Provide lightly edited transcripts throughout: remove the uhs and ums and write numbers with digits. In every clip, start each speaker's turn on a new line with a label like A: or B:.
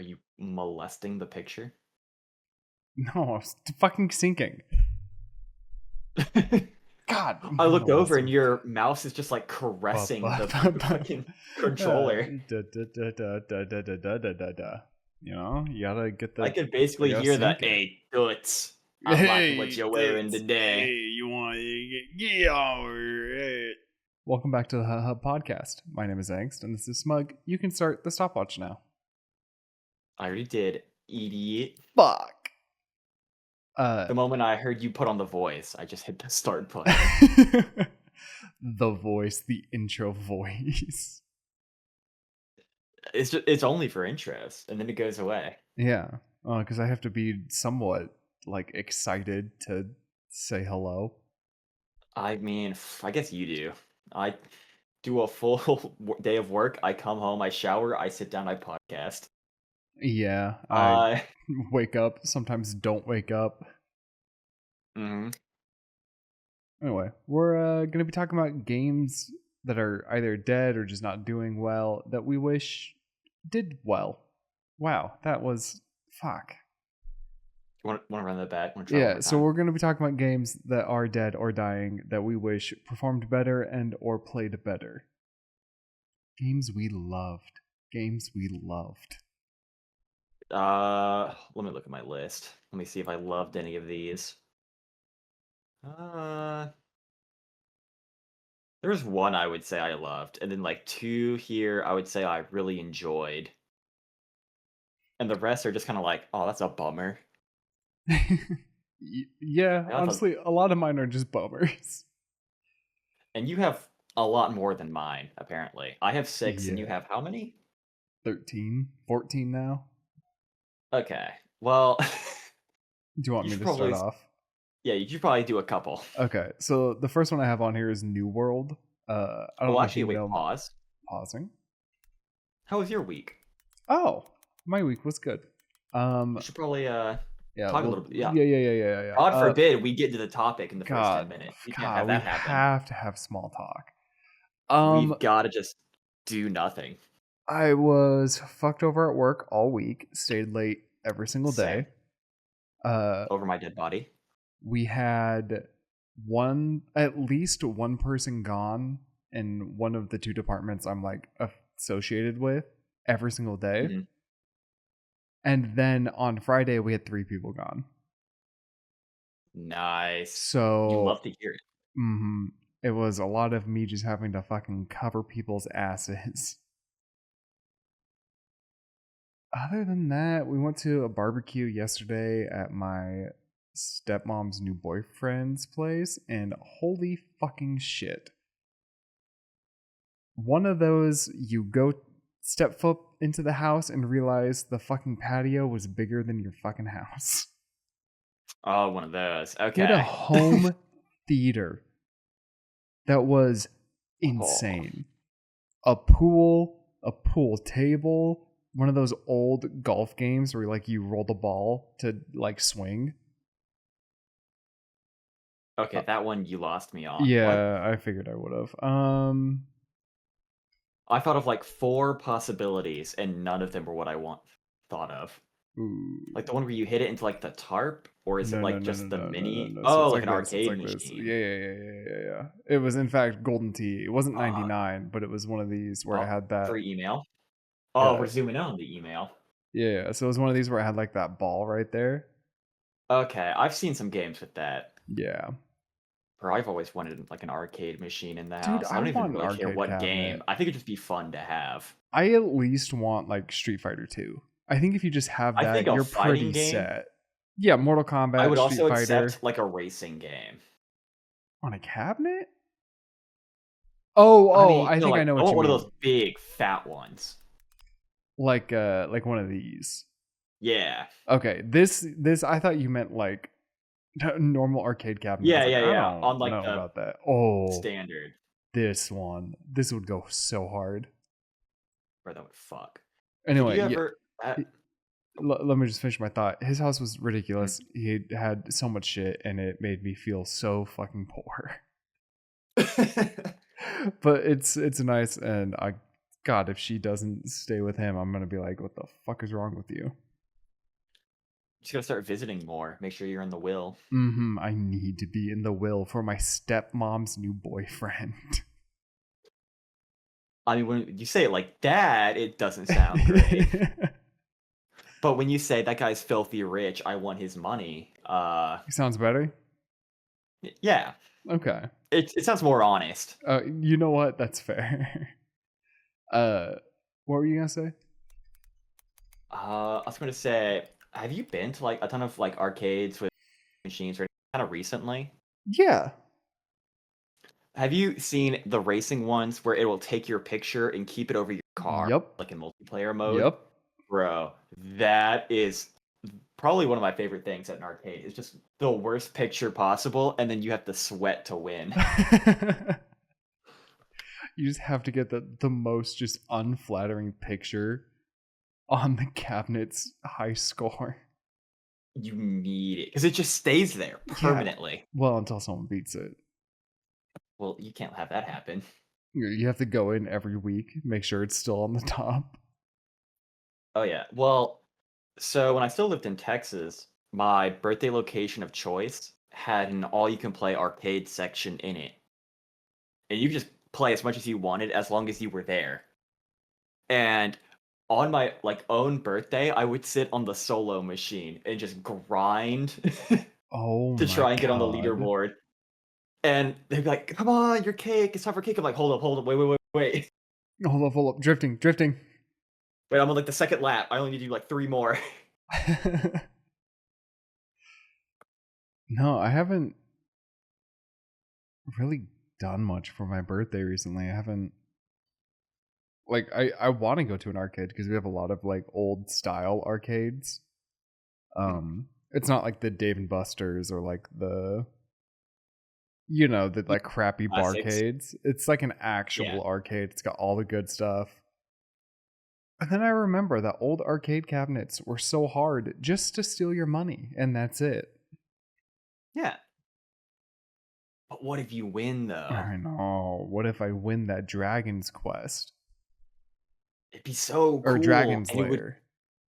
A: Are you molesting the picture?
B: No, I was fucking sinking. God.
A: I looked over and your mouse is just like caressing the fucking controller.
B: You know, you gotta get
A: I
B: the.
A: could basically hear the
B: sink it.
A: "Hey, toots, I like what you're wearing today."
B: You want to get over it? Welcome back to the Hub Podcast. My name is Angst, and this is Smug. You can start the stopwatch now.
A: I already did, idiot.
B: Fuck.
A: The moment I heard you put on the voice, I just hit the start button.
B: The voice, the intro voice.
A: It's only for intros, and then it goes away.
B: Yeah, because I have to be somewhat like excited to say hello.
A: I mean, I guess you do. I do a full day of work. I come home, I shower, I sit down, I podcast.
B: Yeah, I wake up. Sometimes don't wake up.
A: Mm-hmm.
B: Anyway, we're gonna be talking about games that are either dead or just not doing well that we wish did well. Wow, that was fuck.
A: Want to run that back?
B: Yeah, so we're gonna be talking about games that are dead or dying that we wish performed better and or played better. Games we loved. Games we loved.
A: Let me look at my list. Let me see if I loved any of these. There's one I would say I loved, and then like two here I would say I really enjoyed. And the rest are just kind of like, oh, that's a bummer.
B: Yeah, honestly, a lot of mine are just bummers.
A: And you have a lot more than mine, apparently. I have 6, and you have how many?
B: 13, 14 now.
A: Okay, well...
B: Do you want me to start off?
A: Yeah, you should probably do a couple.
B: Okay, so the first one I have on here is New World. I don't know
A: actually, wait, pause.
B: Pausing.
A: How was your week?
B: Oh, my week was good.
A: You should probably talk a little bit. Yeah.
B: Yeah.
A: God forbid we get to the topic in the first 10 minutes. We can't have that happen.
B: We have to have small talk.
A: We've got to just do nothing.
B: I was fucked over at work all week. Stayed late every single day.
A: Over my dead body.
B: We had at least one person gone in one of the two departments I'm like associated with every single day. Mm-hmm. And then on Friday we had 3 people gone.
A: Nice.
B: So
A: you love to hear it.
B: Mm-hmm. It was a lot of me just having to fucking cover people's asses. Other than that, we went to a barbecue yesterday at my stepmom's new boyfriend's place, and holy fucking shit. One of those, you go step foot into the house and realize the fucking patio was bigger than your fucking house.
A: Oh, one of those. Okay.
B: We had a home theater that was insane. A pool table, one of those old golf games where like you roll the ball to like swing.
A: Okay, that one you lost me on.
B: Yeah, what? I figured I would have.
A: I thought of like 4 possibilities, and none of them were what I thought of.
B: Ooh.
A: Like the one where you hit it into like the tarp, or is it like just the mini?
B: No.
A: Oh,
B: So
A: like an arcade machine.
B: Yeah. It was in fact Golden Tee. It wasn't 99, but it was one of these where I had that
A: free email. Oh, we're zooming in on the email.
B: Yeah, so it was one of these where I had like that ball right there.
A: Okay, I've seen some games with that.
B: Yeah.
A: Or I've always wanted like an arcade machine in the house. I don't even really care what game. I think it'd just be fun to have.
B: I at least want like Street Fighter 2. I think if you just have that, you're pretty set. Yeah, Mortal Kombat.
A: I would
B: Street
A: also
B: Fighter.
A: accept like a racing game
B: on a cabinet. I think I know what you mean.
A: One of those big fat ones.
B: Like one of these.
A: Yeah.
B: Okay. This I thought you meant like normal arcade cabinet.
A: Yeah. On like
B: the
A: about
B: that.
A: Standard.
B: This one. This would go so hard.
A: Bro, that would fuck.
B: Anyway, let me just finish my thought. His house was ridiculous. He had so much shit, and it made me feel so fucking poor. But it's nice, and God, if she doesn't stay with him, I'm gonna be like, what the fuck is wrong with you?
A: Just gotta start visiting more. Make sure you're in the will.
B: I need to be in the will for my stepmom's new boyfriend.
A: I mean, when you say it like that, it doesn't sound great. But when you say that guy's filthy rich, I want his money,
B: Sounds better.
A: yeah,
B: Okay.
A: it sounds more honest.
B: You know what? That's fair. uh, what were you gonna say?
A: I was gonna say, have you been to like a ton of like arcades with machines or kind of recently?
B: Yeah.
A: Have you seen the racing ones where it will take your picture and keep it over your car,
B: Yep.
A: like in multiplayer mode?
B: Yep.
A: Bro, that is probably one of my favorite things at an arcade. It's just the worst picture possible, and then you have to sweat to win.
B: You just have to get the most just unflattering picture on the cabinet's high score.
A: You need it because it just stays there
B: Yeah.
A: permanently.
B: Well, until someone beats it.
A: Well, you can't have that happen.
B: You have to go in every week, make sure it's still on the top.
A: Oh yeah. Well, so when I still lived in Texas, my birthday location of choice had an all-you-can-play arcade section in it, and you could just play as much as you wanted as long as you were there. And on my like own birthday, I would sit on the solo machine and just grind
B: Oh
A: to
B: my
A: try and get on the
B: god.
A: leaderboard. And they'd be like, "Come on, your cake! It's time for cake." I'm like, hold up, wait."
B: Hold up. Drifting.
A: Wait, I'm on like the second lap. I only need to do like 3 more.
B: No, I haven't really done much for my birthday recently. I haven't like I want to go to an arcade because we have a lot of like old style arcades. It's not like the Dave and Buster's or like the the like crappy
A: Classics.
B: barcades. It's like an
A: Yeah.
B: actual arcade. It's got all the good stuff. And then I remember that old arcade cabinets were so hard just to steal your money, and that's it.
A: Yeah. But what if you win though?
B: I know. What if I win that Dragon's Quest?
A: It'd be so
B: Or
A: cool,
B: Dragon's
A: and it would
B: Lair.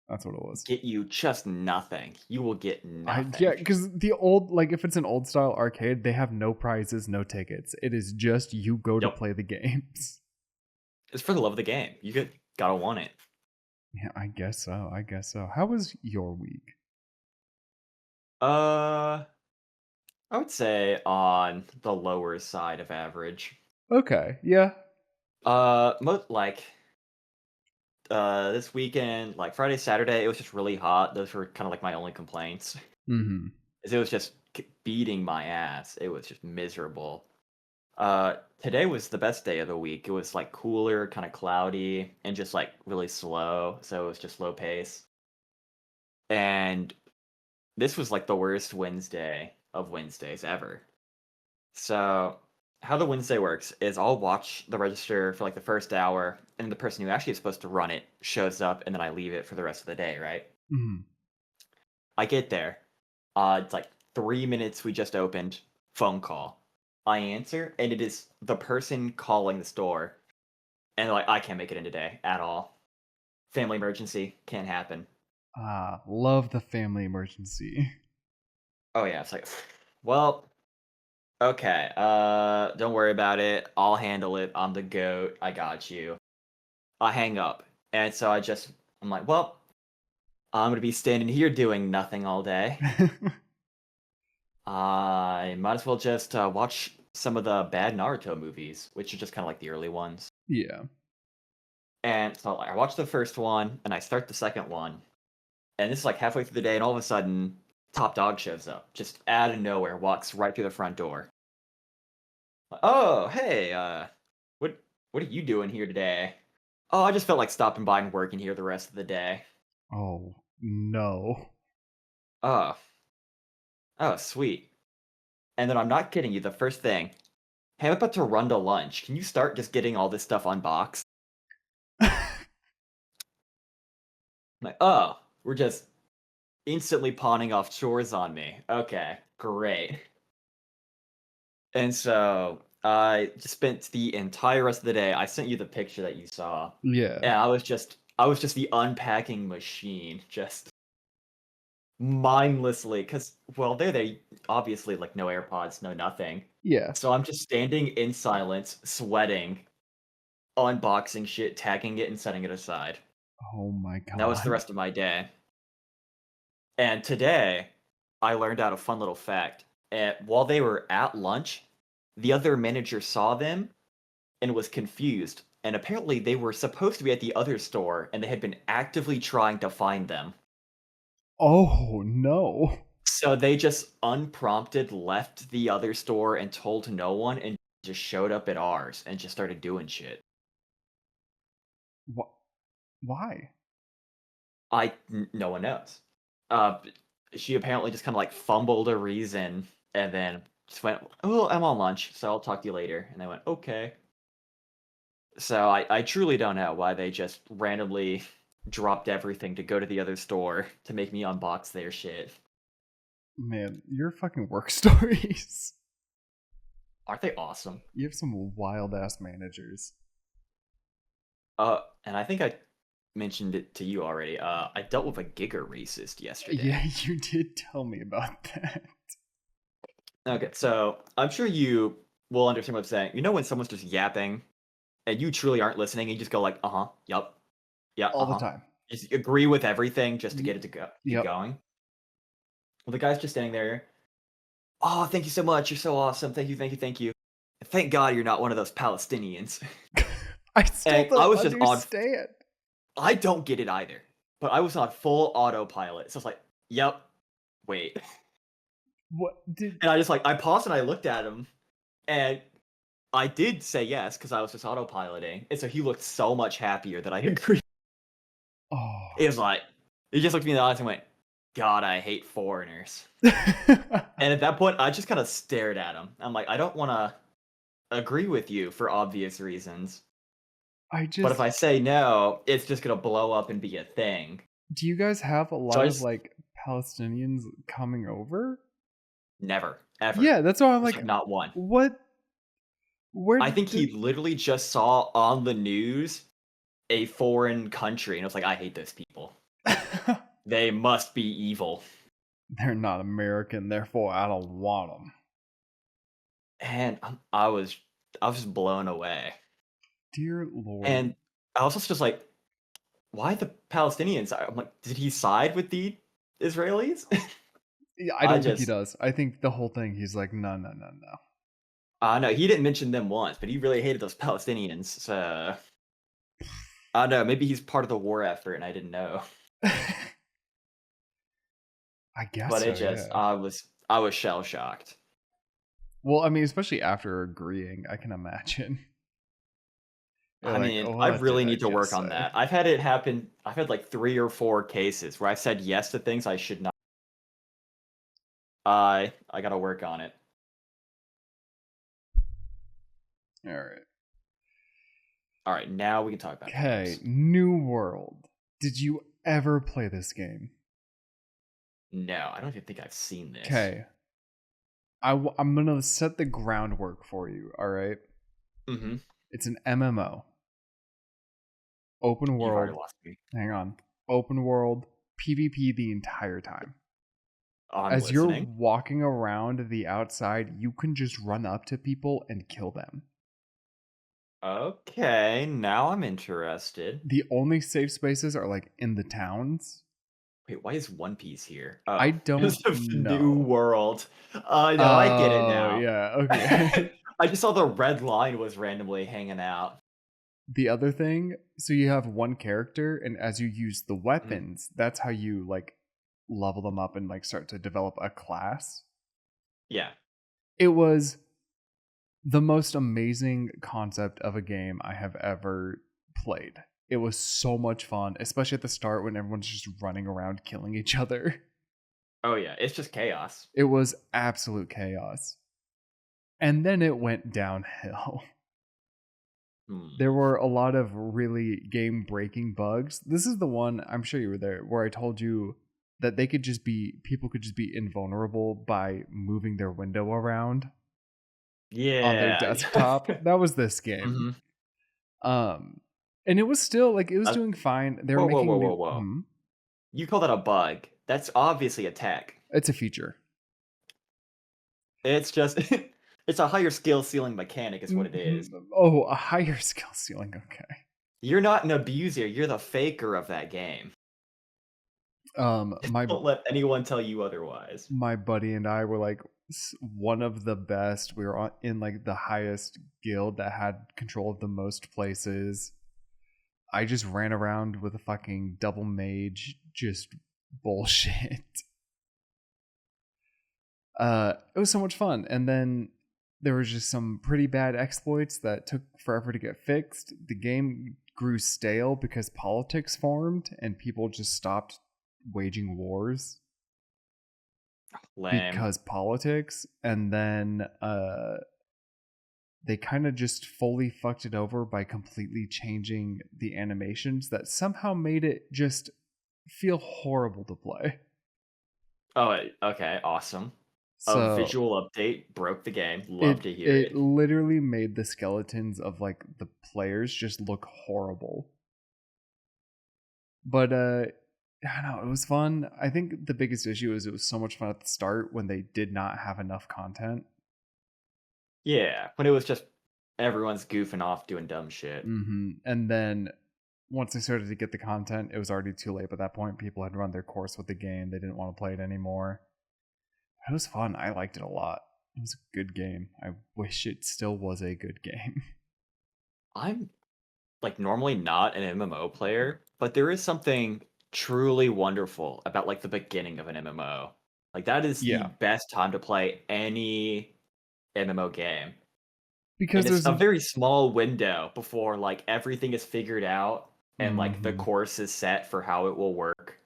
B: That's what it was.
A: get you just nothing. You will get
B: Yeah,
A: nothing.
B: because the old like if it's an old style arcade, they have no prizes, no tickets. It is just you go to
A: Yep.
B: play the games.
A: It's for the love of the game. Gotta want it.
B: Yeah, I guess so. How was your week?
A: Uh, I would say on the lower side of average.
B: Okay, yeah.
A: Like this weekend, like Friday, Saturday, it was just really hot. Those were kind of like my only complaints.
B: Mm-hmm.
A: 'Cause it was just beating my ass. It was just miserable. Today was the best day of the week. It was like cooler, kind of cloudy, and just like really slow. So it was just low pace. And this was like the worst Wednesday of Wednesdays ever. So how the Wednesday works is I'll watch the register for like the first hour, and the person who actually is supposed to run it shows up, and then I leave it for the rest of the day, right?
B: Mm-hmm.
A: I get there. It's like 3 minutes we just opened, phone call. I answer, and it is the person calling the store. And they're like, I can't make it in today at all. Family emergency, can't happen.
B: Ah, love the family emergency.
A: Oh yeah, it's like, well, okay, don't worry about it. I'll handle it. I'm the goat. I got you. I hang up. And so I'm like, well, I'm gonna be standing here doing nothing all day. I might as well just watch some of the bad Naruto movies, which are just kind of like the early ones.
B: Yeah.
A: And so I watch the first one, and I start the second one, and this is like halfway through the day, and all of a sudden, Top Dog shows up, just out of nowhere, walks right through the front door. Oh, hey, what what are you doing here today? Oh, I just felt like stopping by and working here the rest of the day.
B: Oh no.
A: Oh, oh, sweet. And then I'm not kidding you. The first thing, hey, I'm about to run to lunch. Can you start just getting all this stuff unboxed? I'm like, oh, we're just instantly pawning off chores on me. Okay, great. And so I just spent the entire rest of the day. I sent you the picture that you saw,
B: Yeah.
A: and I was just the unpacking machine, just mindlessly. Cause well, they obviously like no AirPods, no nothing.
B: Yeah.
A: So I'm just standing in silence, sweating, unboxing shit, tagging it, and setting it aside.
B: Oh my
A: That was the
B: god.
A: rest of my day. And today, I learned out a fun little fact. While they were at lunch, the other manager saw them and was confused. And apparently, they were supposed to be at the other store, and they had been actively trying to find them.
B: Oh no.
A: So they just unprompted left the other store and told no one, and just showed up at ours and just started doing shit.
B: Why?
A: No one knows. Uh, she apparently just kind of like fumbled a reason and then just went, "Oh, I'm on lunch, so I'll talk to you later." And they went, "Okay." So I truly don't know why they just randomly dropped everything to go to the other store to make me unbox their shit.
B: Man, your fucking work stories.
A: Aren't they awesome?
B: You have some wild ass managers.
A: And I think I mentioned it to you already. I dealt with a Giga racist
B: Yeah,
A: yesterday.
B: you did tell me about that.
A: Okay, so I'm sure you will understand what I'm saying. You know when someone's just yapping and you truly aren't listening, and you just go like, "Uh-huh, yup, yeah,
B: All the
A: uh-huh."
B: time.
A: Just agree with everything just to
B: Y-
A: get it to go keep
B: Yep.
A: going. Well, the guy's just standing there. "Oh, thank you so much. You're so awesome. Thank you, thank you, thank you. Thank God you're not one of those Palestinians."
B: I still
A: And I
B: don't
A: was just on
B: understand.
A: I don't get it either. But I was on full autopilot. So it's like, "Yep, wait."
B: What did
A: And I paused and I looked at him, and I did say yes because I was just autopiloting. And so he looked so much happier that I agreed.
B: Oh.
A: It was like he just looked me in the eyes and went, "God, I hate foreigners." And at that point, I just kind of stared at him. I'm like, I don't want to agree with you for obvious reasons,
B: I
A: but if
B: just
A: I say no, it's just gonna blow up and be a thing.
B: do you guys have a
A: So
B: lot
A: I
B: of
A: just
B: like Palestinians coming over?
A: never, ever.
B: Yeah, that's why I'm
A: There's
B: like,
A: like not one.
B: what? Where
A: I think he
B: did
A: literally just saw on the news a foreign country, and it was like, I hate those people. They must be evil.
B: they're not American, therefore I don't want them.
A: And I was just blown away.
B: Dear Lord.
A: And I was just like, why the Palestinians? I'm like, did he side with the Israelis?
B: Yeah, I
A: I
B: don't think he
A: just,
B: does. I think the whole thing, he's like, no, no, no,
A: no, he didn't mention them once, but he really hated those Palestinians. So I don't know. Maybe he's part of the war effort, and I didn't know.
B: no. I guess
A: But
B: so,
A: it just,
B: yeah.
A: I was shell shocked.
B: Well, I mean, especially after agreeing, I can imagine. You're
A: I
B: like,
A: mean, I
B: what did
A: really
B: I
A: need to
B: just
A: work on
B: say?
A: that. I've had it happen. I've had like 3 or 4 cases where I've said yes to things I should not. I gotta work on it.
B: All right.
A: All right, now we can talk about
B: Okay,
A: games.
B: New World. Did you ever play this game?
A: No, I don't even think I've seen this.
B: Okay, I'm gonna set the groundwork for you. All right,
A: Mm-hmm.
B: it's an MMO, open
A: You've already
B: world.
A: lost me.
B: Hang on, open world PvP the entire time.
A: I'm
B: As you're
A: listening.
B: walking around the outside, you can just run up to people and kill them.
A: Okay, now I'm interested.
B: The only safe spaces are like in the towns.
A: Wait, why is One Piece here?
B: I
A: Oh,
B: don't
A: because of the new
B: know.
A: world. No, I get it
B: Oh,
A: now.
B: yeah, okay.
A: I just saw the red line was randomly hanging out.
B: The other thing, so you have one character, and as you use the
A: Mhm.
B: weapons, that's how you like level them up and like start to develop a class.
A: Yeah.
B: It was the most amazing concept of a game I have ever played. It was so much fun, especially at the start when everyone's just running around killing each other.
A: Oh yeah, it's just chaos.
B: It was absolute chaos. And then it went downhill. There
A: Hmm.
B: were a lot of really game breaking bugs. This is the one, I'm sure you were there, where I told you that people could just be invulnerable by moving their window around. on their
A: Yeah.
B: desktop. That was this game.
A: hmm
B: Um, and it was still like it was doing fine. They were
A: Whoa, whoa, whoa,
B: making
A: whoa,
B: new.
A: whoa! You call that a bug? That's obviously a tech.
B: It's a feature.
A: It's just it's a higher skill ceiling mechanic, is what it is.
B: Oh, a higher skill ceiling. Okay.
A: You're not an abuser. You're the faker of that game.
B: My
A: Don't let anyone tell you otherwise.
B: my buddy and I were like one of the best. We were in like the highest guild that had control of the most places. I just ran around with a fucking double mage, just bullshit. It was so much fun. And then there was just some pretty bad exploits that took forever to get fixed. The game grew stale because politics formed and people just stopped waging wars
A: Lame.
B: because politics. And then they kind of just fully fucked it over by completely changing the animations that somehow made it just feel horrible to play.
A: Oh, okay, awesome. A
B: So
A: visual update broke the game. Love
B: it
A: to hear
B: it
A: it.
B: literally made the skeletons of like the players just look horrible. But I don't know, it was fun. I think the biggest issue is it was so much fun at the start when they did not have enough content.
A: Yeah, when it was just everyone's goofing off doing dumb shit.
B: And then once they started to get the content, it was already too late. By that point, people had run their course with the game. They didn't want to play it anymore. It was fun. I liked it a lot. It was a good game. I wish it still was a good game.
A: I'm like normally not an MMO player, but there is something truly wonderful about like the beginning of an MMO. Like that is the
B: Yeah,
A: best time to play any MMO game.
B: because
A: And it's
B: there's
A: a very small window before like everything is figured out and like the
B: Mhm.
A: course is set for how it will work.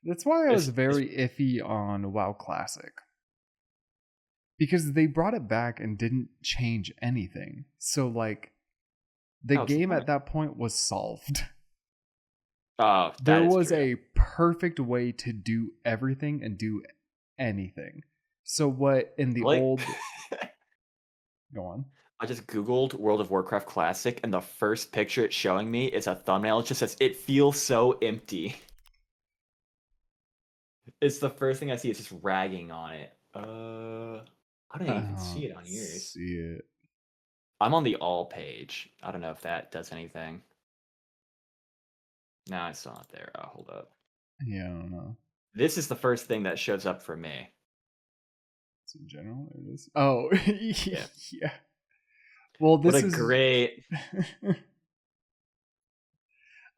B: That's why I was
A: It's
B: very iffy on WoW Classic. Because they brought it back and didn't change anything. So like the
A: oh, it's the
B: game
A: point.
B: at that point was solved.
A: Oh, that
B: There
A: is
B: was
A: true.
B: a perfect way to do everything and do anything. So what in the
A: Like
B: old go on.
A: I just Googled World of Warcraft Classic, and the first picture it's showing me is a thumbnail. It just says, "It feels so empty." It's the first thing I see. It's just ragging on it. I don't even see it on yours.
B: See it.
A: I'm on the all page. I don't know if that does anything. No, it's still not there. Oh, hold up.
B: Yeah, I don't know.
A: This is the first thing that shows up for me.
B: It's in general. There it is. Oh,
A: Yeah.
B: yeah. Well,
A: What
B: this
A: a
B: is.
A: great.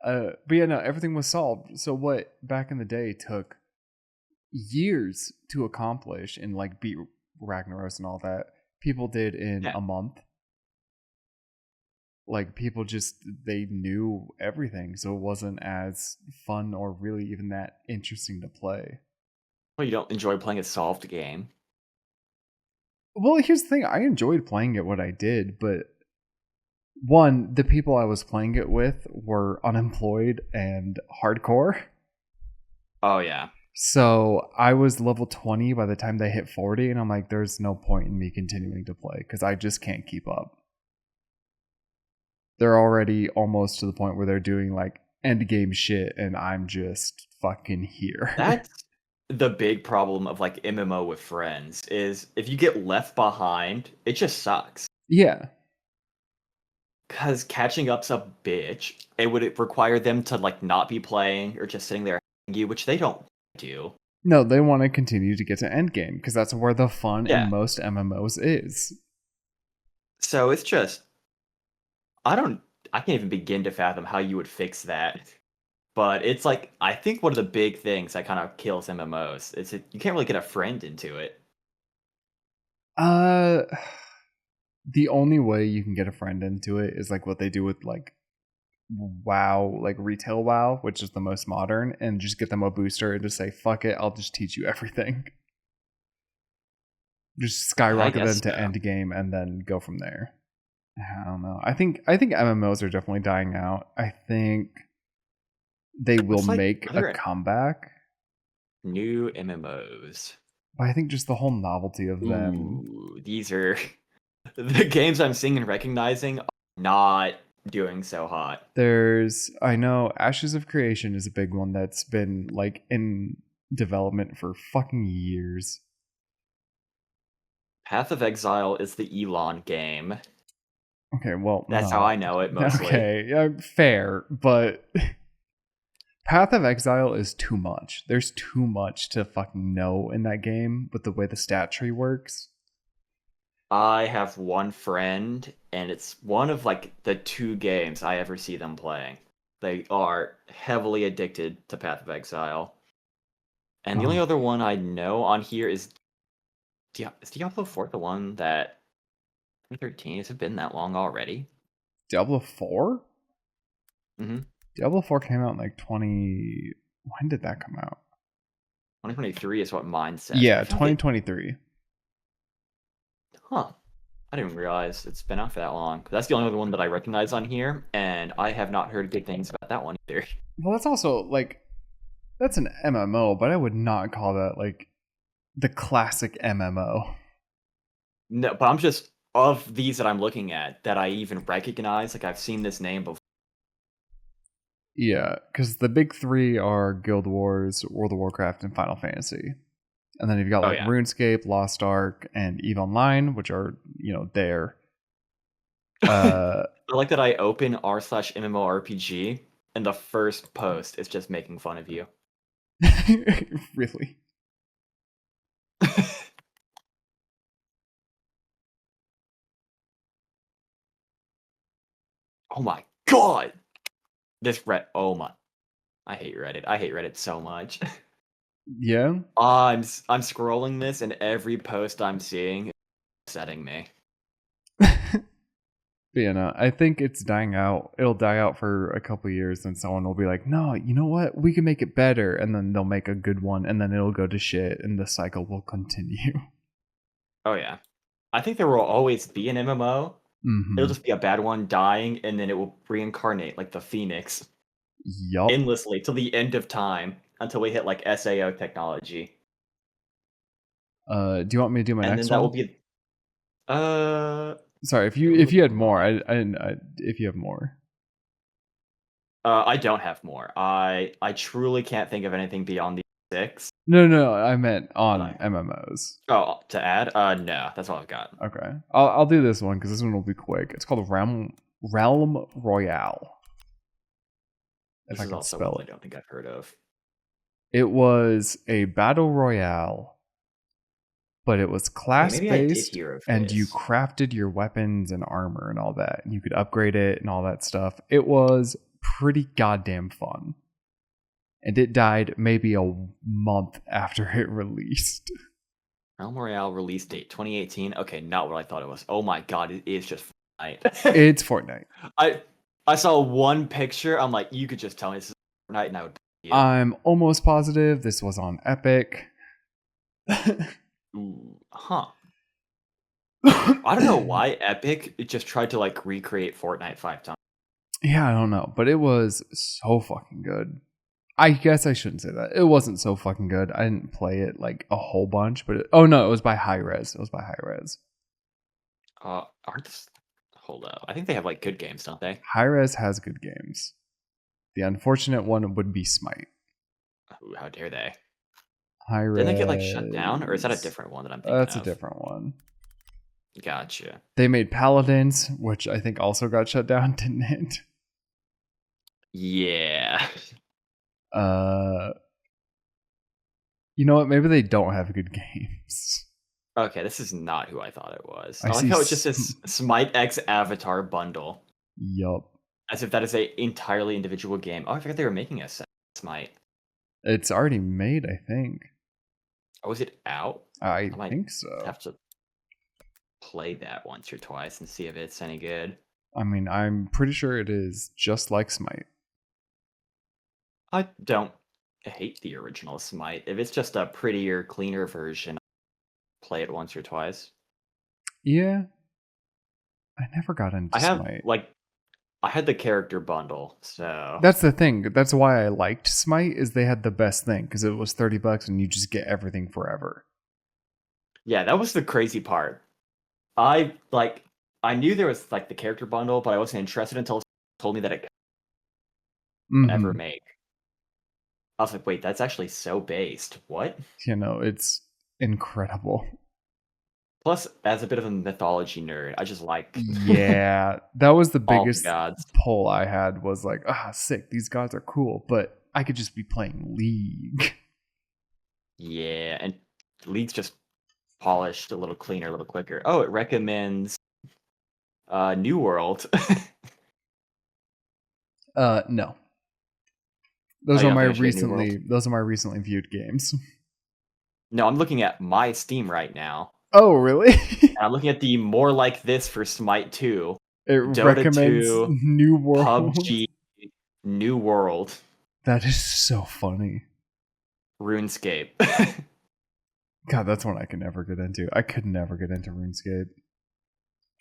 B: But yeah, no, everything was solved. So what back in the day took years to accomplish and like beat Ragnaros and all that, people did in
A: Yeah.
B: a month. Like people just they knew everything, so it wasn't as fun or really even that interesting to play.
A: Well, you don't enjoy playing a solved game.
B: Well, here's the thing: I enjoyed playing it what I did, but one, the people I was playing it with were unemployed and hardcore.
A: Oh yeah.
B: So I was level 20 by the time they hit 40, and I'm like, there's no point in me continuing to play because I just can't keep up. They're already almost to the point where they're doing like end game shit, and I'm just fucking here.
A: That's the big problem of like MMO with friends is if you get left behind, it just sucks.
B: Yeah.
A: Cause catching up's a bitch. It would require them to like not be playing or just sitting there hanging you, which they don't do.
B: No, they want to continue to get to end game because that's where the fun in
A: Yeah.
B: most MMOs is.
A: So it's just I can't even begin to fathom how you would fix that. But it's like I think one of the big things that kind of kills MMOs is you can't really get a friend into it.
B: Uh the only way you can get a friend into it is like what they do with like WoW, like retail WoW, which is the most modern, and just get them a booster and just say, fuck it, I'll just teach you everything. Just
A: I
B: skyrocket them
A: guess
B: to
A: so.
B: end game and then go from there. I don't know. I think MMOs are definitely dying out. I think they will
A: What's like
B: make a
A: other
B: comeback.
A: new MMOs?
B: But I think just the whole novelty of them.
A: Ooh, these are the games I'm seeing and recognizing are not doing so hot.
B: I know Ashes of Creation is a big one that's been like in development for fucking years.
A: Path of Exile is the Elon game.
B: Okay, well,
A: That's how
B: no.
A: I know it mostly.
B: Okay, yeah, fair, but Path of Exile is too much. There's too much to fucking know in that game with the way the stat tree works.
A: I have one friend, and it's one of like the 2 games I ever see them playing. They are heavily addicted to Path of Exile. And the only other one I know on here is Diablo 4 the one that 2013? Has it been that long already?
B: Diablo 4?
A: Mm-hmm.
B: Diablo 4 came out in like 20. When did that come out?
A: 2023 is what mine says.
B: Yeah, 2023.
A: Huh. I didn't realize it's been out for that long. That's the only other one that I recognize on here, and I have not heard good things about that one either.
B: Well, that's also like that's an MMO, but I would not call that like the classic MMO.
A: No, but I'm just of these that I'm looking at that I even recognize. Like I've seen this name before.
B: Yeah, because the big 3 are Guild Wars, World of Warcraft, and Final Fantasy. And then you've got like RuneScape, Lost Ark, and EVE Online, which are, there.
A: I like that I open r/MMORPG, and the first post is just making fun of you.
B: Really?
A: Oh my god! Oh my. I hate Reddit. I hate Reddit so much.
B: Yeah?
A: I'm scrolling this, and every post I'm seeing is upsetting me.
B: But yeah, no, I think it's dying out. It'll die out for a couple years, and someone will be like, no, you know what? We can make it better. And then they'll make a good one, and then it'll go to shit, and the cycle will continue.
A: Oh yeah. I think there will always be an MMO.
B: Mm-hmm.
A: It'll just be a bad one dying, and then it will reincarnate like the Phoenix.
B: Yup.
A: Endlessly till the end of time until we hit like SAO technology.
B: Do you want me to do my next one?
A: And then that will be
B: sorry, if you had more, if you have more.
A: I don't have more. I truly can't think of anything beyond the 6.
B: No, I meant on MMOs.
A: Oh, to add? No, that's all I've got.
B: Okay, I'll do this one because this one will be quick. It's called Realm Royale.
A: This is also one I don't think I've heard of.
B: It was a battle royale, but it was class based, and you crafted your weapons and armor and all that, and you could upgrade it and all that stuff. It was pretty goddamn fun. And it died maybe a month after it released.
A: Realm Royale release date 2018. Okay, not what I thought it was. Oh my god, it is just Fortnite.
B: It's Fortnite.
A: I saw one picture. I'm like, you could just tell me this is Fortnite, and I would.
B: I'm almost positive this was on Epic.
A: Ooh, huh. I don't know why Epic just tried to like recreate Fortnite 5 times.
B: Yeah, I don't know, but it was so fucking good. I guess I shouldn't say that. It wasn't so fucking good. I didn't play it like a whole bunch, but it was by High Res. It was by High Res.
A: Hold up. I think they have like good games, don't they?
B: High Res has good games. The unfortunate one would be Smite.
A: Ooh, how dare they?
B: High Res.
A: Didn't they get like shut down, or is that a different one that I'm thinking of?
B: That's a different one.
A: Gotcha.
B: They made Paladins, which I think also got shut down, didn't it?
A: Yeah.
B: You know what? Maybe they don't have good games.
A: Okay, this is not who I thought it was. I like how it just says Smite X Avatar Bundle.
B: Yup.
A: As if that is a entirely individual game. Oh, I forgot they were making a Smite.
B: It's already made, I think.
A: Oh, is it out?
B: I think so.
A: Have to play that once or twice and see if it's any good.
B: I mean, I'm pretty sure it is just like Smite.
A: I don't hate the original Smite. If it's just a prettier, cleaner version, I'll play it once or twice.
B: Yeah. I never got into Smite.
A: I had the character bundle, so...
B: That's the thing. That's why I liked Smite, is they had the best thing, because it was $30 and you just get everything forever.
A: Yeah, that was the crazy part. I like I knew there was like the character bundle, but I wasn't interested until someone told me that it could ever
B: Hmm.
A: make. I was like, wait, that's actually so based. What?
B: It's incredible.
A: Plus, as a bit of a mythology nerd, I just like
B: Yeah, that was the
A: all the
B: biggest
A: gods.
B: pull I had was like, sick, these gods are cool, but I could just be playing League.
A: Yeah, and League's just polished a little cleaner, a little quicker. Oh, it recommends New World.
B: No.
A: Oh, you don't think I should get New World?
B: Those are my recently viewed games.
A: No, I'm looking at my Steam right now.
B: Oh, really?
A: And I'm looking at the more like this for Smite 2,
B: It
A: Dota
B: recommends
A: 2,
B: New World.
A: PUBG, New World,
B: That is so funny.
A: RuneScape.
B: God, that's one I could never get into. I could never get into RuneScape.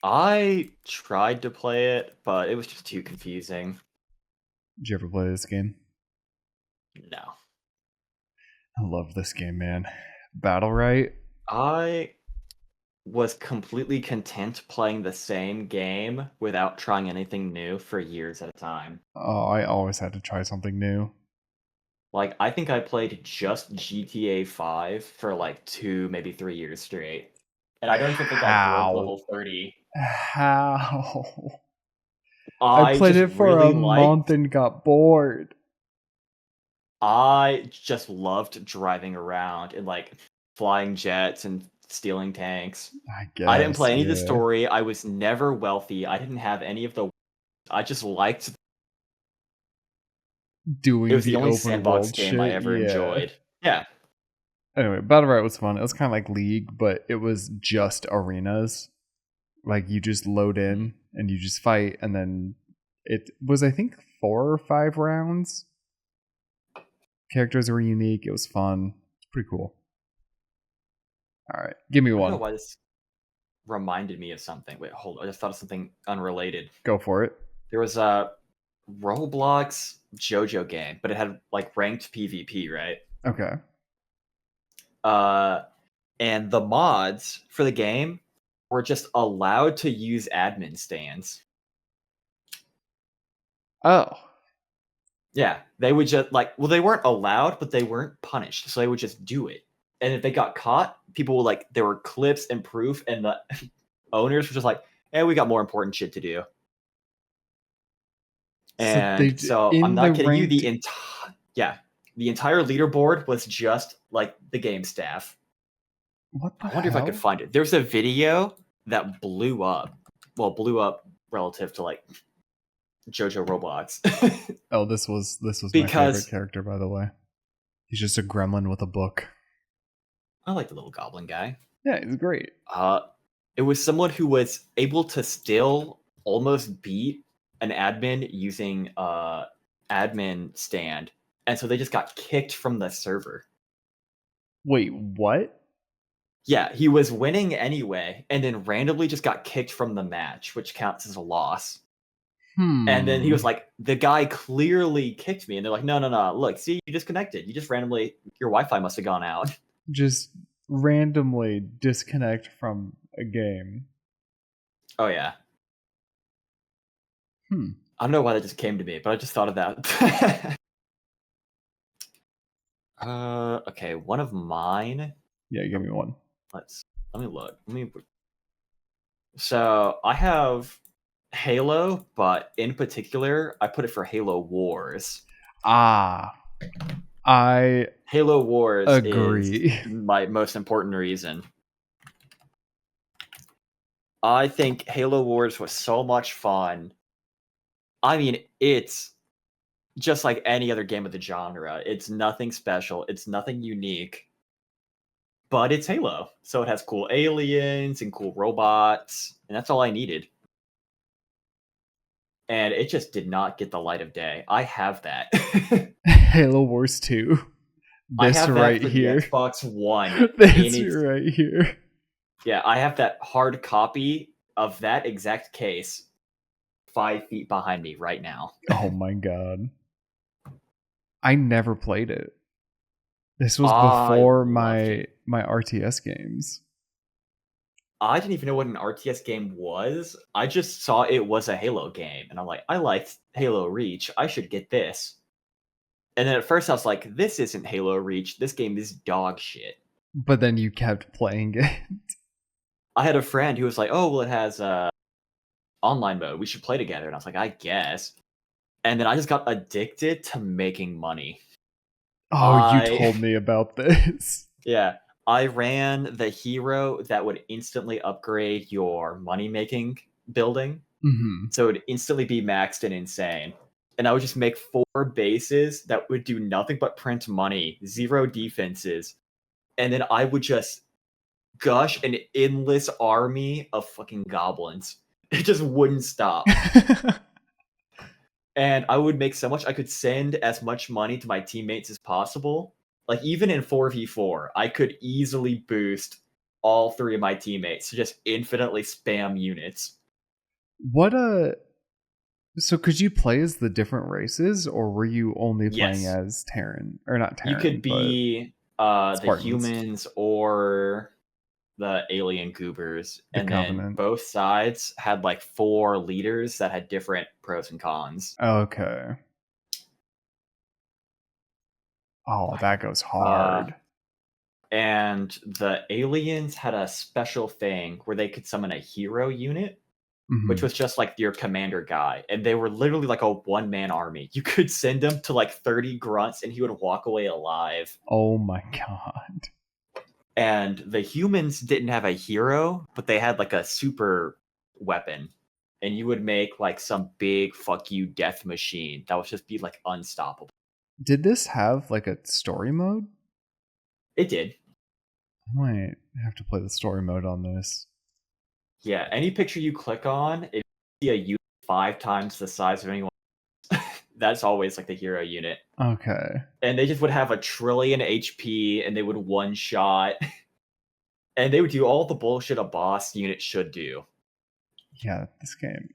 A: I tried to play it, but it was just too confusing.
B: Did you ever play this game?
A: No.
B: I love this game, man. Battle Right?
A: I was completely content playing the same game without trying anything new for years at a time.
B: Oh, I always had to try something new.
A: Like, I think I played just GTA 5 for like 2, maybe 3 years straight. And I don't even think I broke
B: How?
A: level 30.
B: How? I
A: I
B: played
A: just
B: it for
A: really
B: a month
A: liked
B: and got bored.
A: I just loved driving around and like flying jets and stealing tanks.
B: I
A: I didn't
B: guess,
A: play any of the
B: yeah.
A: story. I was never wealthy. I didn't have any of the. I just liked. It
B: Doing
A: was the
B: the
A: only
B: open
A: sandbox
B: world
A: game I
B: shit,
A: ever
B: yeah.
A: enjoyed. Yeah.
B: Anyway, Battle Right was fun. It was kind of like League, but it was just arenas. Like you just load
A: Mhm.
B: in and you just fight, and then it was, I think, 4 or 5 rounds. Characters were unique. It was fun. It's pretty cool. All right, give me
A: I don't know
B: one.
A: why this reminded me of something. Wait, hold on. I just thought of something unrelated.
B: Go for it.
A: There was a Roblox JoJo game, but it had like ranked PvP, right?
B: Okay.
A: Uh, and the mods for the game were just allowed to use admin stands.
B: Oh,
A: Yeah, they would just like, well, they weren't allowed, but they weren't punished, so they would just do it. And if they got caught, people would like, there were clips and proof, and the owners were just like, "Hey, we got more important shit to do."
B: so they
A: And so I'm
B: in the
A: not kidding you,
B: ranked.
A: the entire leaderboard was just like the game staff.
B: What the
A: I wonder if I could
B: hell?
A: find it. There's a video that blew up. Well, blew up relative to like JoJo Roblox.
B: Oh, this was my favorite
A: Because
B: character, by the way. He's just a gremlin with a book.
A: I like the little goblin guy.
B: Yeah, he's great.
A: Uh, it was someone who was able to still almost beat an admin using admin stand, and so they just got kicked from the server.
B: Wait, what?
A: Yeah, he was winning anyway, and then randomly just got kicked from the match, which counts as a loss. And then he
B: Hmm.
A: was like, "The guy clearly kicked me," and they're like, "No, no, no! Look, see, you disconnected. You just randomly your Wi-Fi must have gone out."
B: Just randomly disconnect from a game.
A: Oh yeah,
B: Hmm.
A: I don't know why that just came to me, but I just thought of that. Okay, one of mine.
B: Yeah, give me one.
A: Let's let me look. Let me. So I have Halo, but in particular, I put it for Halo Wars.
B: Ah, I
A: Halo Wars is
B: agree.
A: my most important reason. I think Halo Wars was so much fun. I mean, it's just like any other game of the genre. It's nothing special. It's nothing unique. But it's Halo. So it has cool aliens and cool robots, and that's all I needed. And it just did not get the light of day. I have that.
B: Halo Wars 2.
A: I
B: This
A: have that
B: right
A: for the
B: here.
A: Xbox One in
B: This
A: its
B: right here.
A: yeah, I have that hard copy of that exact case 5 feet behind me right now.
B: Oh my god. I never played it. This was
A: I
B: before
A: loved it.
B: my RTS games.
A: I didn't even know what an RTS game was. I just saw it was a Halo game, and I'm like, I liked Halo Reach. I should get this. And then at first I was like, this isn't Halo Reach. This game is dog shit.
B: But then you kept playing it.
A: I had a friend who was like, oh, well, it has online mode. We should play together. And I was like, I guess. And then I just got addicted to making money.
B: Oh, you told me about this.
A: Yeah. I ran the hero that would instantly upgrade your money-making building.
B: Mm-hmm.
A: So it would instantly be maxed and insane. And I would just make 4 bases that would do nothing but print money, 0 defenses. And then I would just gush an endless army of fucking goblins. It just wouldn't stop. And I would make so much, I could send as much money to my teammates as possible. Like, even in 4v4, I could easily boost all 3 of my teammates to just infinitely spam units.
B: What so could you play as the different races, or were you only playing as Terran? Or not Terran,
A: you could be the humans or the alien goobers. And then both sides had like 4 leaders that had different pros and cons.
B: Okay. Oh, that goes hard.
A: And the aliens had a special thing where they could summon a hero unit, which was just like your commander guy. And they were literally like a one-man army. You could send him to like 30 grunts and he would walk away alive.
B: Oh my god.
A: And the humans didn't have a hero, but they had like a super weapon. And you would make like some big fuck you death machine that would just be like unstoppable.
B: Did this have like a story mode?
A: It did.
B: I might have to play the story mode on this.
A: Yeah, any picture you click on, if you see a unit 5 times the size of anyone else, that's always like the hero unit.
B: Okay.
A: And they just would have a trillion HP, and they would one-shot. And they would do all the bullshit a boss unit should do.
B: Yeah, this game.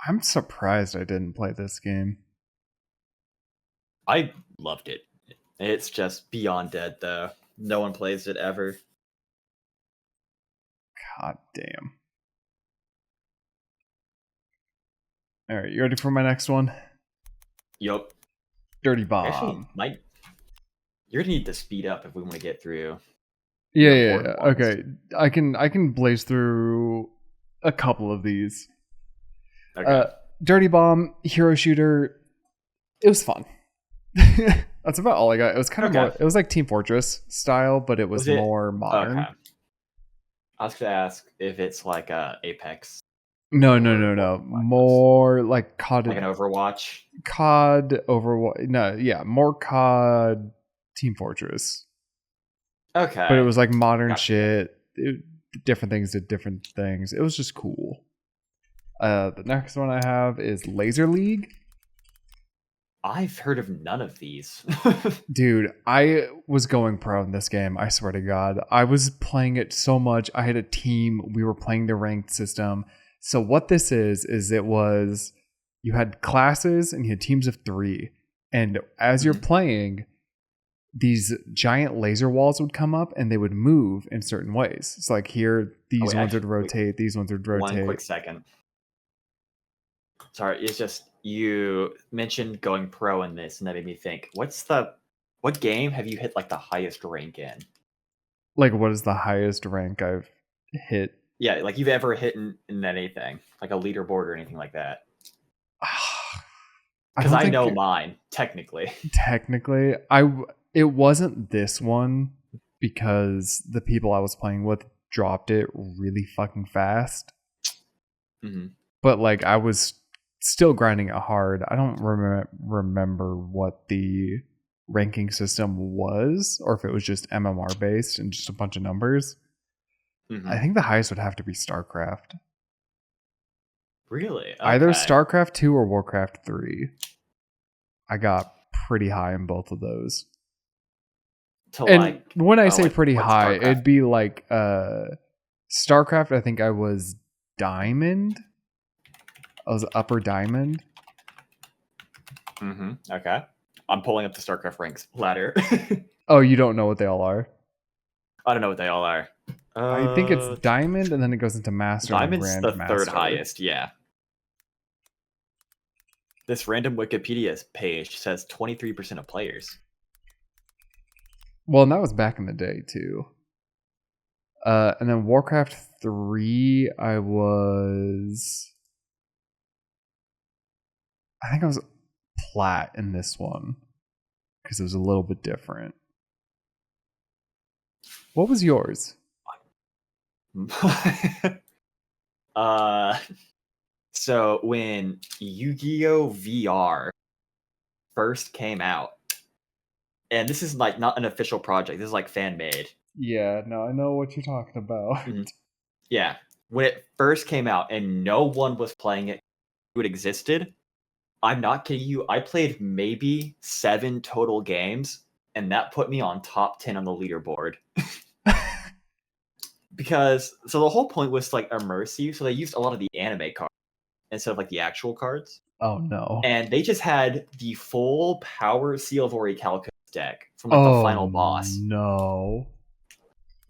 B: I'm surprised I didn't play this game.
A: I loved it. It's just beyond dead, though. No one plays it ever.
B: God damn. All right, you ready for my next one?
A: Yup.
B: Dirty Bomb.
A: Actually, you're gonna need to speed up if we want to get through.
B: Yeah. Okay, I can blaze through a couple of these.
A: Okay.
B: Dirty Bomb, hero shooter. It was fun. That's about all I got. It was kind of more. It was like Team Fortress style, but it was more modern. Okay.
A: I was gonna ask if it's like Apex.
B: No. More like COD.
A: Like an Overwatch.
B: COD Overwatch. No, yeah, more COD Team Fortress.
A: Okay.
B: But it was like modern shit. Different things did different things. It was just cool. The next one I have is Laser League.
A: I've heard of none of these.
B: Dude, I was going pro in this game. I swear to God. I was playing it so much. I had a team. We were playing the ranked system. So what this is it was, you had classes and you had teams of 3. And as you're playing, these giant laser walls would come up and they would move in certain ways. It's like here, these ones would rotate, these ones would rotate.
A: One quick second. Sorry, it's just, you mentioned going pro in this, and that made me think, what game have you hit like the highest rank in?
B: Like, what is the highest rank I've hit?
A: Yeah, like you've ever hit in anything, like a leaderboard or anything like that. Because I know mine, technically.
B: Technically, it wasn't this one because the people I was playing with dropped it really fucking fast. But like, I was still grinding it hard. I don't remember what the ranking system was, or if it was just MMR based and just a bunch of numbers. I think the highest would have to be StarCraft.
A: Really? Okay.
B: Either StarCraft 2 or Warcraft 3. I got pretty high in both of those. And when I say pretty high, it'd be like StarCraft, I think I was Diamond. I was upper Diamond.
A: Okay. I'm pulling up the StarCraft ranks ladder.
B: Oh, you don't know what they all are?
A: I don't know what they all are.
B: I think it's Diamond, and then it goes into Master and then
A: Diamond's the third
B: Grandmaster.
A: highest, yeah. This random Wikipedia page says 23% of players.
B: Well, and that was back in the day too. And then Warcraft 3, I think I was plat in this one because it was a little bit different. What was yours?
A: So when Yu-Gi-Oh! VR first came out, and this is like not an official project, this is like fan made.
B: Yeah, no, I know what you're talking about.
A: Mm-hmm. Yeah. When it first came out and no one was playing it, it existed. I'm not kidding you. I played maybe 7 total games, and that put me on top 10 on the leaderboard. Because so the whole point was to like immerse you. So they used a lot of the anime cards instead of like the actual cards.
B: Oh no.
A: And they just had the full power Seal of Orichalcos deck from like the final boss.
B: No.